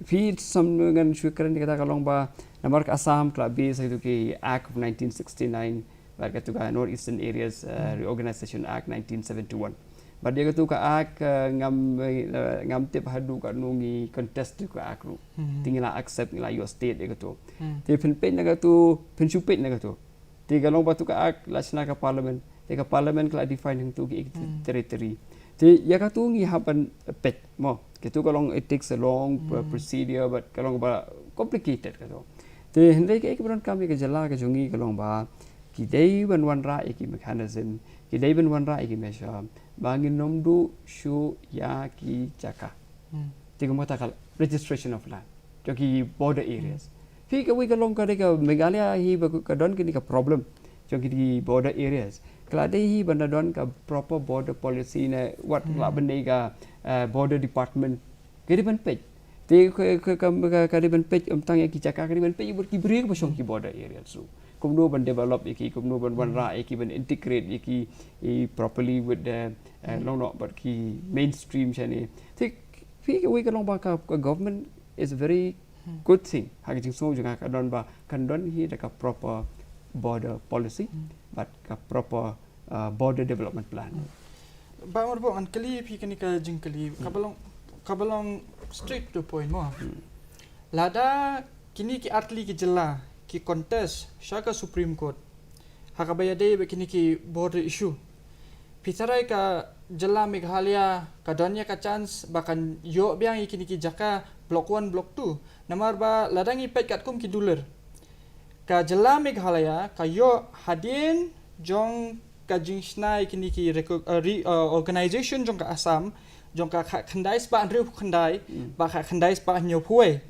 fi sam ngan chu ekren kata kalong ba namar ka Assam club base itu ki Act of 1969 bar ka tu ka North Eastern Areas Reorganization Act 1971 bar dia tu ka Act ngam tip hadu ka nungi contest tu ka Act ru tinggal accept ngila your state dia tu te pen na tu pen chupet na tu te kalong ba tu ka Act lachna ka parliament ka parliament kala define tu ki territory te ya ka tu ngi happen pet mo ke tu kalong it takes a long procedure but kalong ba complicated ka tu te hinde ke ek bron kam ke jala ka jungi kalong ba ki dei ban wan ra ki mechanism ki dei ban wan ra ki measure bangin nomdu shu ya ki jaka te ko mata kal registration of land jo ki border areas fi ka wi kalong ka de ka Meghalaya hi ba ka don ki ka problem jo ki border areas Kelade hi banda don ka proper border policy na what la benda ka border department kedi ban pej te ka di ban pej tang ya ki jaka ka di ban pej ber ki break ba ki border area su kumno ban develop ki kumno ban ra ki ban integrate ki properly with the long not but ki mainstream chane te fi ka we ka long ba ka government is a very good thing ha ki so janga ka don ba kan don hi da ka proper border policy but ka proper border development plan. Ba mo bo an kali pi kani ka jingkali kabalong straight to point mo. Lada kini ki atli ki jela ki contest shaka Supreme Court. Hakabaya de be kini ki border issue. Pitarai ka jela Meghalaya ka donya ka chance bakan yo biang kini ki jaka block 1 block 2 namar ba ladangi pet kat kum ki duler. Ka jela Meghalaya ka yo hadin jong ka jingsnai kini ki organization jong ka Assam jong ka khandai spa andreu khandai ba ka khandai spa nyo phuai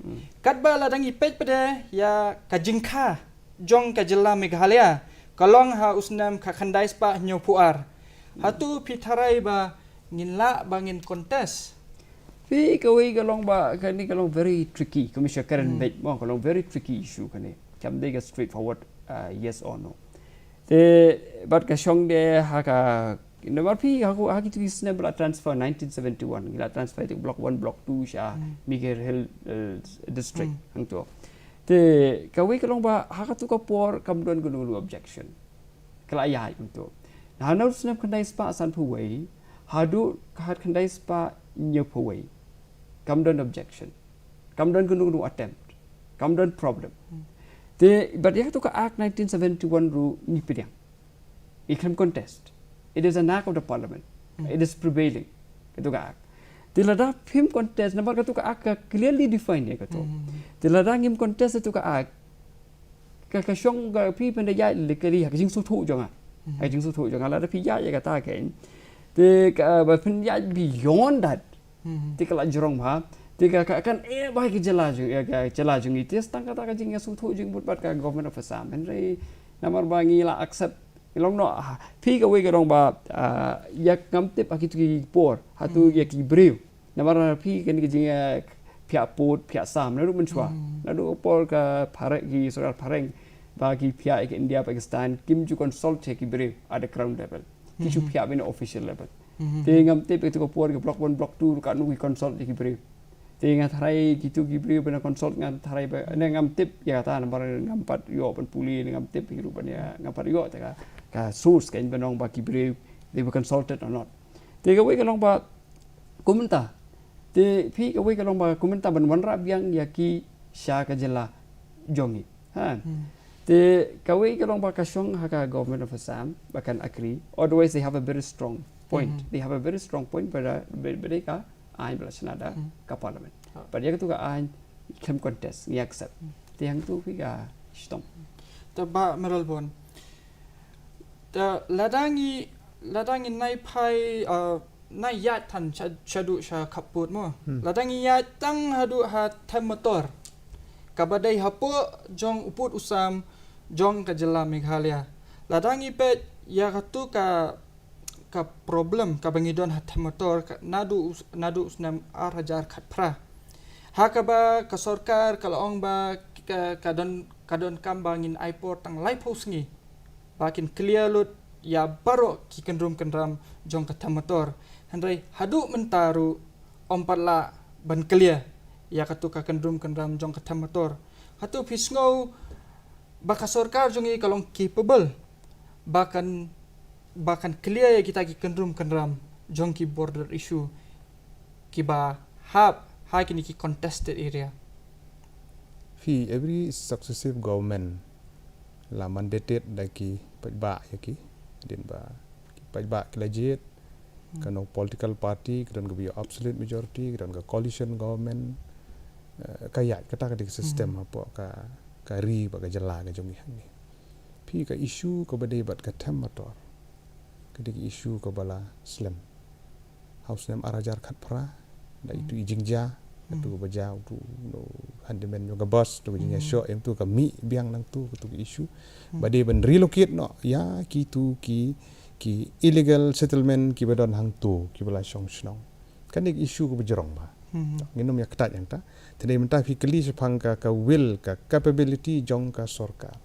kat ba ladang i pet pede ya ka jingkha jong ka jela Meghalaya kalong ha usnam ka khandai spa nyo phuar hatu pitharai ba nginla bangin contest fi kawai kalong ba kani kalong very tricky komisha karen bet mo kalong very tricky issue kani cham de ga straightforward yes or no te but ka shong de ha ka number pi ha ko ha ki tu isne bla transfer 1971 gila transfer to block 1 block 2 sha Meager Hill district hang to te ka we kalong ba ha ka tu ka por kam don gunu objection kala ya to na no snap kandai spa san phu wei ha du ka kandai spa nyo phu wei kam don objection kam don gunu attempt kam don problem but you have to Act 1971 ru ni pidang. Ikram contest. It is an act of the parliament. It is prevailing. Itu ka act. Tilada him contest nampak itu ka act clearly defined ya kato. Tilada him contest itu ka act. Ka syong ka pi pendaya lekali hak jing su thu jonga. Hak jing su thu jonga la pi ya kata kain. Te ka pendaya beyond that. Te kala jorong ba tiga kan baik jela jung itu stang kata ka jing su thu jing buat ka government of Assam henry namar bangi la accept long no pi ka we ka dong ba yak ngam te pa ki por hatu yak ki brew namar pi kan ki jing pia pot pia sam na ru men chwa na ru por ka phare ki soral phareng ba ki pia ke India Pakistan kim ju consult ki brew at the ground level ki ju pia in official level te ngam te pe ko por ke block 1 block 2 ka nu ki consult ki brew Tinga tharai gitu gibri bena consult ngan tharai ba ne ngam tip ya kata nambar ngam pat yo pan puli ngam tip hirupan ya ngam pat yo ta ka source kan benong ba kibre they were consulted or not te ka we ka long ba komentar te phi ka we ka long ba komentar ban wan rap yang yaki sha ka jela jongi ha te ka we ka long ba ka shong ha ka government of Assam bakan agree otherwise they have a very strong point they have a very strong point pada mereka ain belasnada ka parliament pada ya tu ka ain kem contest ni accept te yang tu phi ka stong ta ba Melbourne ta ladangi nai pai nai yat tan chadu sha kaput mo ladangi yat tang hadu ha tham motor kabadai hapo jong uput usam jong ka jela Meghalaya ladangi pet ya katu ka problem ka bangidon ha tham motor nadu usnam arajar khatpra hakaba ka sarkar kalaong ba kadon kambangin airport tang laipos ngi bakin clear lut ya baro ki kendram jong ka tham motor handai hadu mentaru ompatla ban clear ya katu ka kendram jong ka tham motor hatu pisngau baka sarkar jongi kalong capable bahkan clear ya kita ki kendram jong ki border issue ki ba ha kini ki contested area every successive government la mandated daki pajba yaki din ba pajba kelajit kano political party kan go absolute majority kan go coalition government kaya kata ka system apa ka ri ba ka jala ka jongi hani phi ka issue ko bade bat ka tham motor ka issue ko bala slam house name arajar khatpra da itu ijingja tu baja tu handimen juga bos tu jingja show em tu ka mi biang nang tu issue bade ban relocate no ya ki illegal settlement ki badon hang tu ki bala song snong kan issue ko bejrong ba nginum ya ketat yang ta tene menta fi keli sepang ka will ka capability jong ka sarkar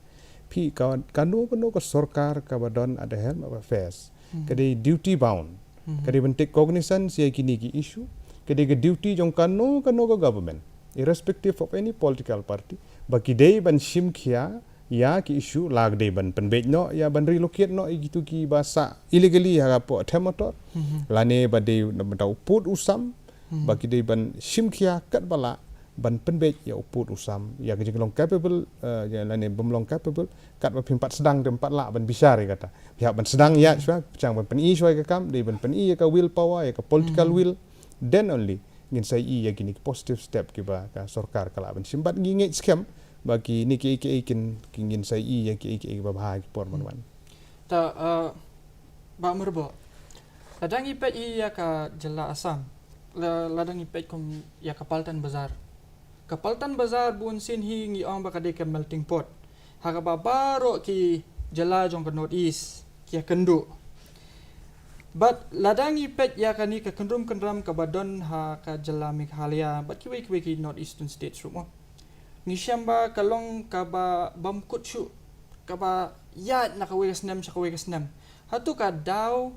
phi ka kanu ka sarkar ka badon ada helm of affairs kade duty bound kade ban take cognizance ya kini ki issue kade duty jong kanu ka government irrespective of any political party baki day ban sim khia ya ki issue lag day ban penbej no ya ban relocate no gitu ki basa illegally ha po themotor lane bade na put usam baki day ban sim khia kat bala ban penbej ya uput usam ya long capable ya lane bemlong capable kat ba pimpat sedang de empat la ban bisar kata pihak ban sedang ya swa chang ban pen shoi ka kam de ban pen ka will power ya ka political will then only ngin sai ya gini positive step ki ba ka sarkar kala ban simbat ngi scam bagi ni ki ngin sai ya ki ba bahag por man ta ba merbo ladangi pet ya ka jela Assam ladangi pet kom ya kapaltan bazar bun sin hi ngi ong ba ka de ka melting pot ha ka ba baro ki jela jong ka north east ki kendu but ladangi pet ya kani ka kendram ka badon ha ka jela Meghalaya but ki north eastern states rumo ni syamba kalong ka ba bamkut shu ka ba ya na ka wegasnam hatu ka daw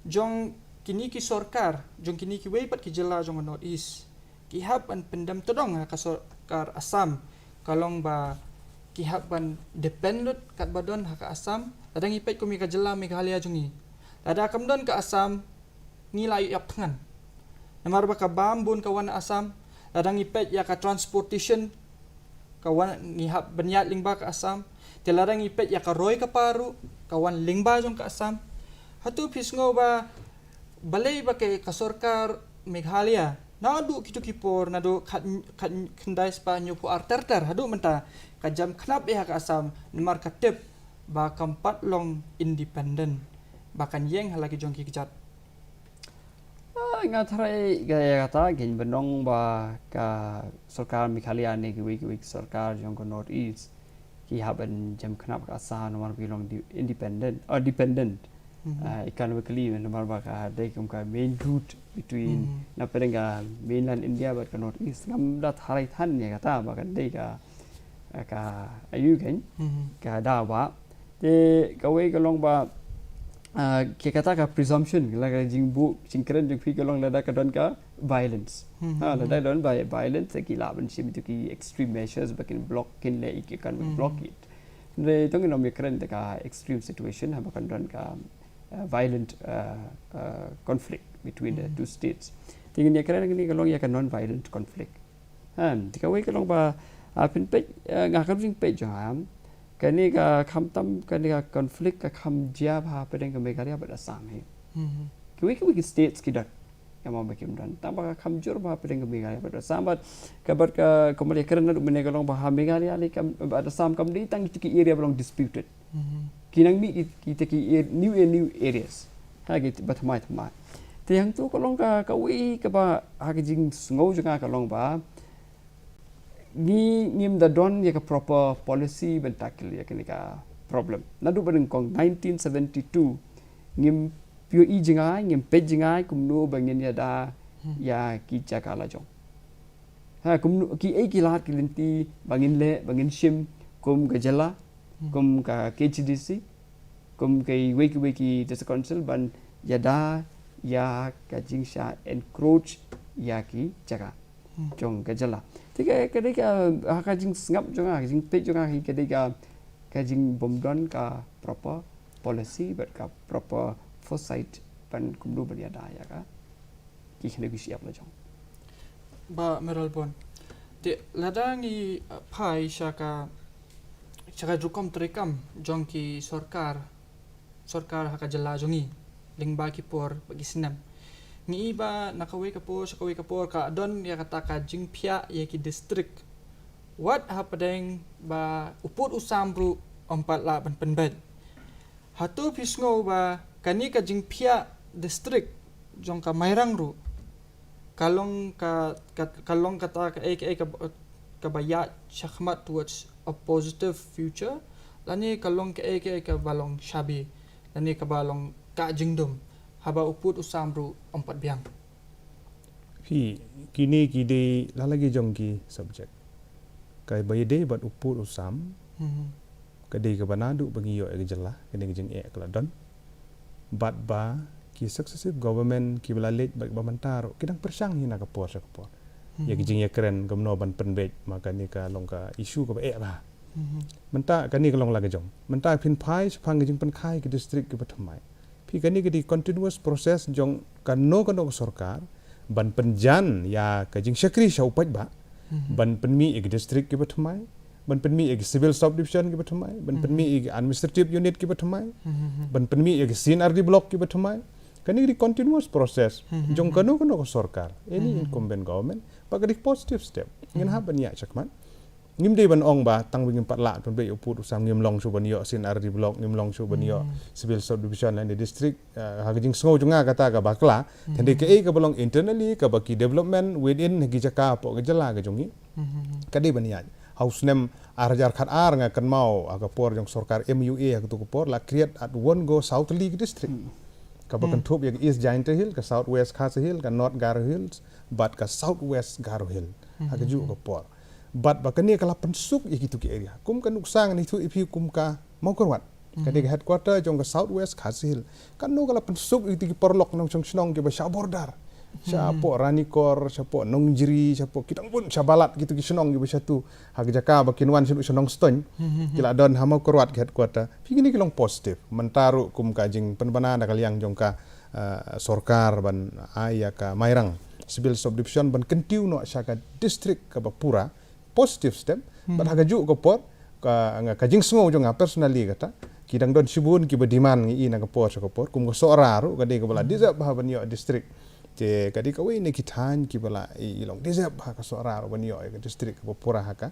jong kini ki sarkar jong kini ki weipat ki jela jong north east ki hab an pendam todong ha ka sarkar Assam kalong ba ki hab ban dependent kat badon ha ka Assam ladangi pet ko mi ka jela Meghalaya jongi ada kamdon ka Assam ngilay yak tangan namar ba ka bambun kawan Assam ladang ipet ya ka transportation kawan ngihap banyat lingba ka Assam teladang ipet ya ka roy ka paru kawan lingba jong ka Assam hatu pisngo ba balay ba kay ka sarkar Meghalaya nadu kitu kipor nadu khandai spa nyu pu arter hadu menta ka jam knap ya ka Assam namar ka tip ba kampat long independent bahkan yang halagi jongki kejat ngathrai gaya kata gen benong ba ka sarkar Meghalaya ne ki sarkar jong ko north east ki haban jam knap ka Assam nomor bilong independent or dependent economically nomor ba ka dai kum ka main route between na perenga mainland India ba ka north east ngam da tharai than ne kata ba ka dai ka ayu kan ka da ba te ka we ka long ba kita kata ka presumption la jingbu singkren jing fi kalong lada ka don ka violence lada don by violence ki laban sim to ki extreme measures bakin block kin le ik kan block it Re tong no mikran de ka extreme situation ha bakan don ka violent conflict between the two states. Tingin ya kran ni kalong ya ka non violent conflict. Tika wei kalong ba pin pe nga kam jing pe jam kani ka kham tam kani ka conflict ka kham jia ba pedeng ka Meghalaya ba Assam he. Ki states ki dak yang mau bikin dan tambah kamjur bah pedeng Meghalaya pada sambat kabar ka kembali kerana duk menegalong bah Meghalaya ni kam ada sam kam di tang ki area belong disputed kinang mi kita ki new areas ha gitu batamai tamai te yang tu kalong ka wi ka ba ha ki jing ngau janga kalong ba ni ngim da don ya ka proper policy bentakil ya ka problem nadu badeng kong 1972 ngim pio i jingai ngem pe jingai kum no bangin ya da ya ki jakala jong ha kum no ki e ki lat ki linti bangin le bangin shim kum ka jala kum ka KGDC kum kai weki desa council ban ya da ya ka jingsha encroach ya ki jaka jong ka jala tiga ka de ka jing ngap jong ka jing pe jong ka de ka jing bomdon ka proper policy but ka proper foresight pan kumdu bania daya ka ki khne bi siap la jong ba meral bon te ladang i phai shaka jukom trekam jong ki sarkar haka jala jongi lingba ki por bagi sinam ni iba nakawai kapor ka don ya kata ka jingpia ya ki district what hapadeng ba uput usambru 4 la ban penbed hatu pisngo ba kani ka jingpia district jong ka mairang ru kalong kata ka bayat shakmat towards a positive future lani kalong ka balong shabi lani ka balong ka jingdom haba uput usamru 4 biang Pi kini kide lalagi jong ki subject kai bayde bat uput usam kadai ka banadu bangiyo e jela kini jeng e kladon bat ba ki successive government ki belalit bag bamantaro kidang persang hina ka por ya kijing ya keren gamno ban penbet maka ni ka long ka isu ka e ba menta kani ka long la jong menta phin phai phang kijing pen khai ki district ki pathamai phi kani ki continuous process jong kano sarkar ban penjan ya kijing syakri shaupat ba ban penmi ek district ki pathamai ban penmi ek civil subdivision ki pathamai ban penmi ek administrative unit ki pathamai ban penmi ek CNRD block ki pathamai kani di continuous process jong kano sarkar any incumbent government pagadi positive step ngin ha ban ya chakman ngim de ban ong ba tang wing 4 la ton be uput usam ngim long su ban yo CNRD block ngim long su ban yo civil subdivision and district ha jing sngo junga kata ka bakla thende ke e ka belong internally ka baki development within gi jaka po ga jala ga jongi kadi ban ya house name arjar khat ar nga kan mau aga por jong sarkar MUA aga tu por la create at one go south league district ka bakan thup ya east giant hill ka south west khas hill ka north garo hills but ka south west garo hill aga ju ka por but bakan ni kala pensuk ya gitu ki area kum kan uksang ni thu ipi kum ka mau korwat ka de headquarter jong ka south west khas hill kan no kala pensuk itu ki porlok nong chong ke ba sha bordar siapa ranikor siapa nongjiri siapa kita pun sabalat gitu ki senong gitu satu hak jaka bakin wan senong stone kila don hama korwat ke headquarter pigini kilong positif mentaru kum kajing penbana da kaliang jongka sarkar ban aya ka mairang civil subdivision ban kentiu no syaka district ka bapura positive step ban hagaju ko por ka kajing sngo jonga personally kata kidang don sibun ki bediman ngi ina ka por ka por kum ko soraru ka de ka bala dizab ban yo district je kadi ka we ne kitan ki bala ilong dizab ka soraru ban yo ka district ka pura ka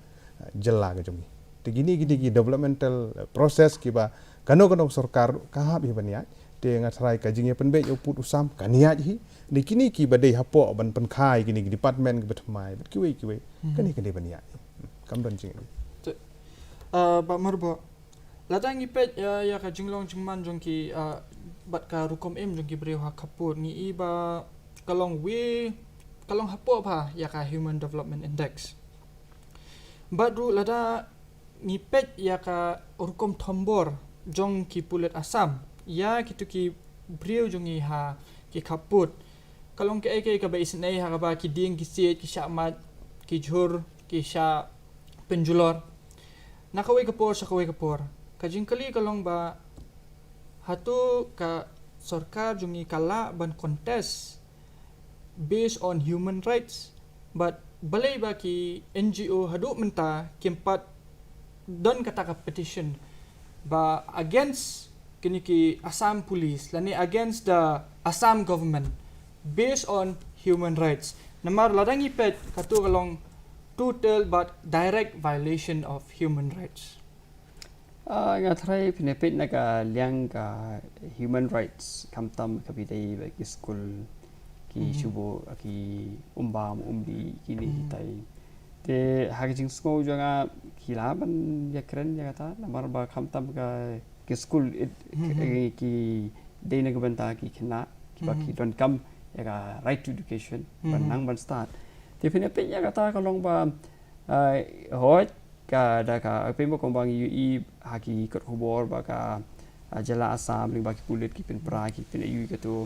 jella ka jongi te gini ki developmental process ki ba kano sarkar ka ha bi ban ya te ngatrai ka jingye penbe yo put usam kaniat hi ni kini ki badai hapo ban penkhai kini department ki betmai ki we kani ban ya kam don jing ba marbo ladang ipet ya ka jinglong jingman jongki bat ka rukom em jongki breu ha kapur ni iba kalong hapo pa ya ka human development index badru lada ngipet ya ka rukom thombor jongki pulet asam ya kitu ki breu jongi ha ki kaput kalong ke ka ba isnai ha ba ki ding ki siet ki syamat ki jhur ki sya penjulor nakaway kapor sa kaway kapor. Kajingkali kalong ba hatu ka sarkar jungi kala ban contest based on human rights, but balay ba ki NGO hadu menta kimpat don kata ka petition ba against kini ki Assam police lani against the Assam government based on human rights. Namar ladang ipet katu kalong total but direct violation of human rights. Nga try pinipit na ka liang ka human rights kamtam kapitay bagi school ki shubo ki umbam umbi kini hitay te haging school janga kilaban yakren jagata namar ba kamtam ka ki school ki day na gabanta ki kina ki ba ki don kam yaga right to education ban nang ban start te pinipit jagata kalong ba hoj ka da ka pemo kong bang ui haki kot khobor ba ka jala Assam ling ba ki pulit ki pen pra ki pen ui ka tu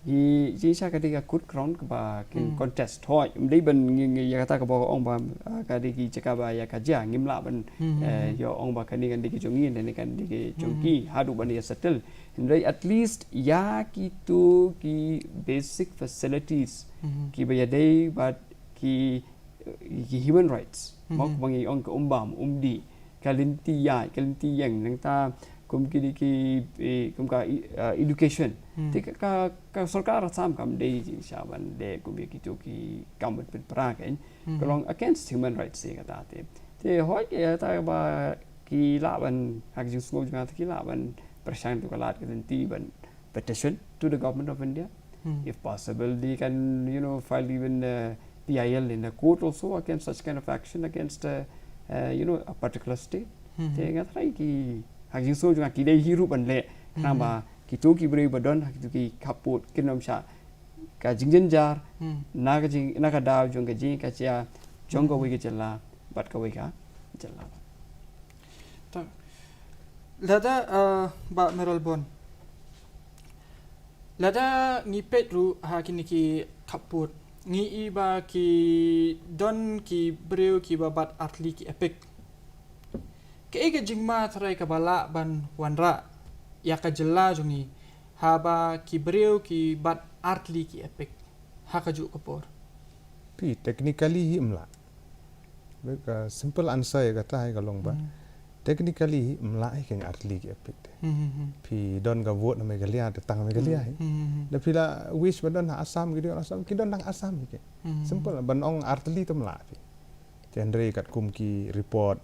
hi ji sa ka diga kut ground ka ba kin contest hoi mdei ban ngi ya ta ka ba ong ba ka di ki chaka ba ya ka ja ngim la ban yo ong ba ka ni kan di ki jongi ne kan di ki jongki hadu ban ya settle and at least ya ki tu ki basic facilities ki ba ya dei but ki human rights mok bangi ong ka umbam umdi kalinti yang nang ta kum ki kum ka education ti ka sarkar Assam kam dei shaban de kum ki tu ki kam pen pra kan kalong against human rights se kata te hoi ke ta ba ki la ban hak jing smo jang ki la ban prashant tu kalat kalinti ban petition to the government of India if possible they can file even PIL in the court also against such kind of action against a particular state. Te ngat rai ki haging so jang ki dei hiru ban le nama ki tu ki bre badon hak tu ki kaput kinom sha ka jingjen jar na ka daw jong ka jing ka chia jong ka wi ka challa bat ka wi ka challa. Ta lada ba Meralbon. Lada ngipet ru hakini ki kaput ngi iba ki don ki breu ki babat atli ki epic ke ege jingma trai ka bala ban wanra ya ka jella jungi haba ki breu ki bat atli ki epic ha ka ju kapor pi technically himla beka simple answer ya kata hai kalong ba technically himla ai keng atli ki epic pi don ga vote na megalia te tang megalia da pila wish badon Assam gitu Assam ki don nang Assam ke simple ban ong artli tem la pi tendre kat kum ki report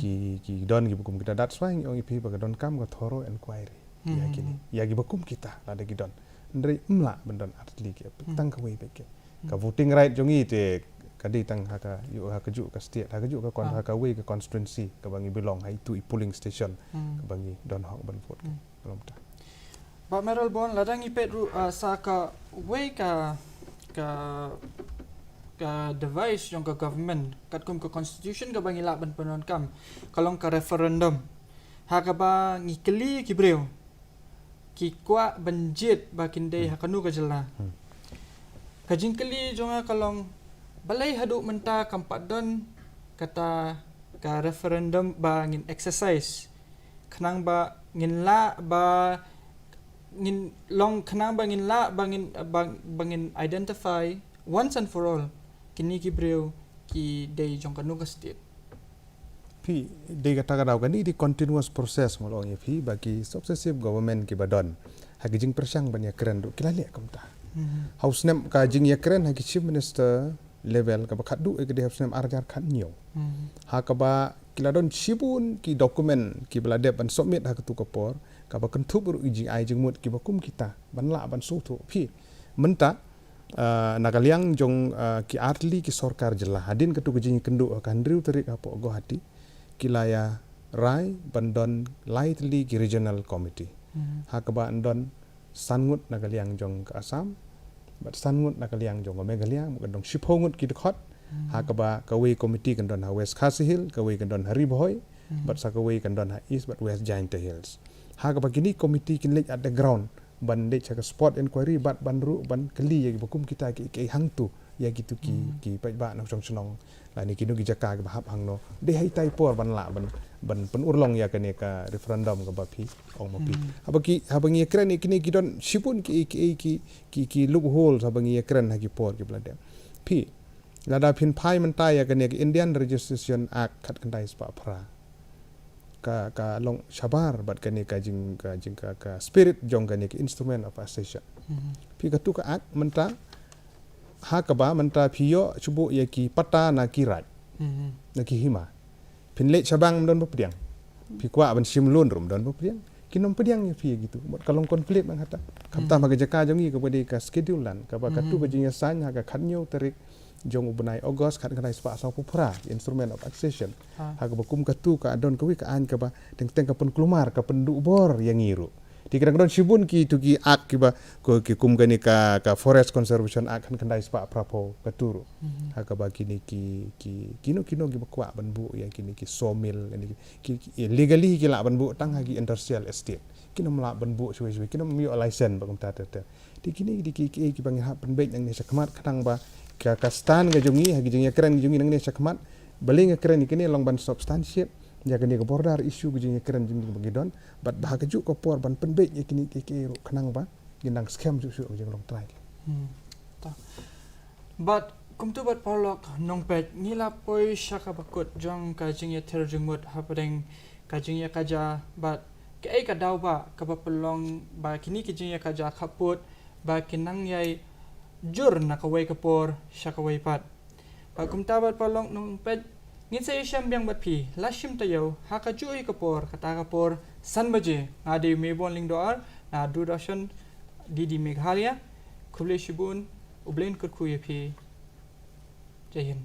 ki don ki bukum kita that's why ong ipi ba don kam ga thorough inquiry ya kini ya gi bukum kita la da ki don ndre mla bandon artli ki tang ka wei ke ka voting right jongi te kadi tang haka yu haka ju ka state haka ju ka kon haka wei ka constituency ka bangi belong hai tu polling station ka bangi don hok ban vote belum ta ba Meral Bon ladang ipet ru sa ka wei ka device yang ka government kat kum ka constitution ka bangi la ban panon kam kalong ka referendum haka ba ngikeli ki breu ki kwa banjit ba kindai hakanu ka jela ka jingkeli jonga kalong balai hadu menta kampat don kata ka referendum ba ngin exercise kenang ba ngin la ba ngin long kenang ba ngin la ba ngin identify once and for all kini ki breu ki day jong kanu ka state pi de kata ka daw kani di continuous process mo long pi bagi successive government ki badon hagi jing persyang ban ya keren du kilali kamta house nem ka jing ya keren hagi chief minister level ka bakat du ke de house nem arjar khat nyo ha ka ba kiladon sibun ki dokumen ki belade ban submit ha tu kapor ka ba kentu buru jing ai jing mut ki bakum kita ban la ban su tu pi menta nakaliang jong ki artli ki sorkar jela hadin ketu jing kendu kan driu terik apa go hati kilaya rai bandon lightly ki regional committee ha ka ba andon sangut nakaliang jong ka Assam bat sangut nakaliang jong megaliang gadong shiphongut ki dekhot ha ka ba kawi committee kan don ha West Khasi Hill kawi kan don Hari Boy bat sa kawi kan don ha East but West Giant Hills ha ka ba kini committee kin lek at the ground ban de chaka spot inquiry bat ban ru ban keli ya bakum kita ke hang tu ya gitu ki pai ba nang chong la ni kinu ki jaka ke bahap hang no de hai tai por ban la ban pen urlong ya kane ka referendum ka ba phi ong ma pi habangi kren ni kini kidon sipun ki loophole habangi kren ha ki por ki blade phi lada phin phai man tai ya kane Indian Registration Act khat kan dai spa phra ka long shabar bat kane ka jing ka spirit jong kane ki instrument of accession phi ka tu ka ak menta ha ka ba menta phiyo chubu ye ki pata na ki rat na ki hima phin le chabang don bapdiang phi kwa ban sim lun rum don bapdiang kinom pediang ye phi gitu mot kalong konflik bang hata kamta ma jaka jongi ka bade ka schedule lan ka ba ka tu ka jing san ha ka khanyo tarik jong ubnai August khat kanai spa sa pupra instrument of accession ha ka bakum ka tu ka adon ka wi ka an ka ba teng ka pun klumar ka pendu bor yang ngiru di kadang-kadang sibun ki tu ki ak ki ba ko ki kum gani ka forest conservation ak kan kanai spa prapo ka turu ha ka ba kini kino ki bakwa ban bu ya kini ki sawmill ki legally ki la ban bu tang ha ki industrial estate kino mla ban bu suwe kino mi license ba kum ta di kini di ki bang ha pen bek nang ni sakmat kadang ba ka stan ga jongi ha jongi keren jongi nang ne sakmat baling keren kini long ban substantiate ya kini ka border issue ga jongi keren jongi bagidon bat bah ka ju ko por ban penbek ya kini ke ro kanang ba ginang scam ju su jong long try but kum tu bat polok nong pet ngila poi shaka bakut jong ka jingi ter jengmut hapadeng ka jingi kaja but ke ai ka daw ba ka ba pelong ba kini ke jingi kaja khaput ba kinang yai jur na kawai kapor syakawai pat ba kum tabat polong nong pet ngin sa isyam biang bat pi lashim tayo haka jui kapor kata kapor san baje ngade mebon ling doar na dudashan didi meghalaya kuble shibun ublen kurkuye pi jai hind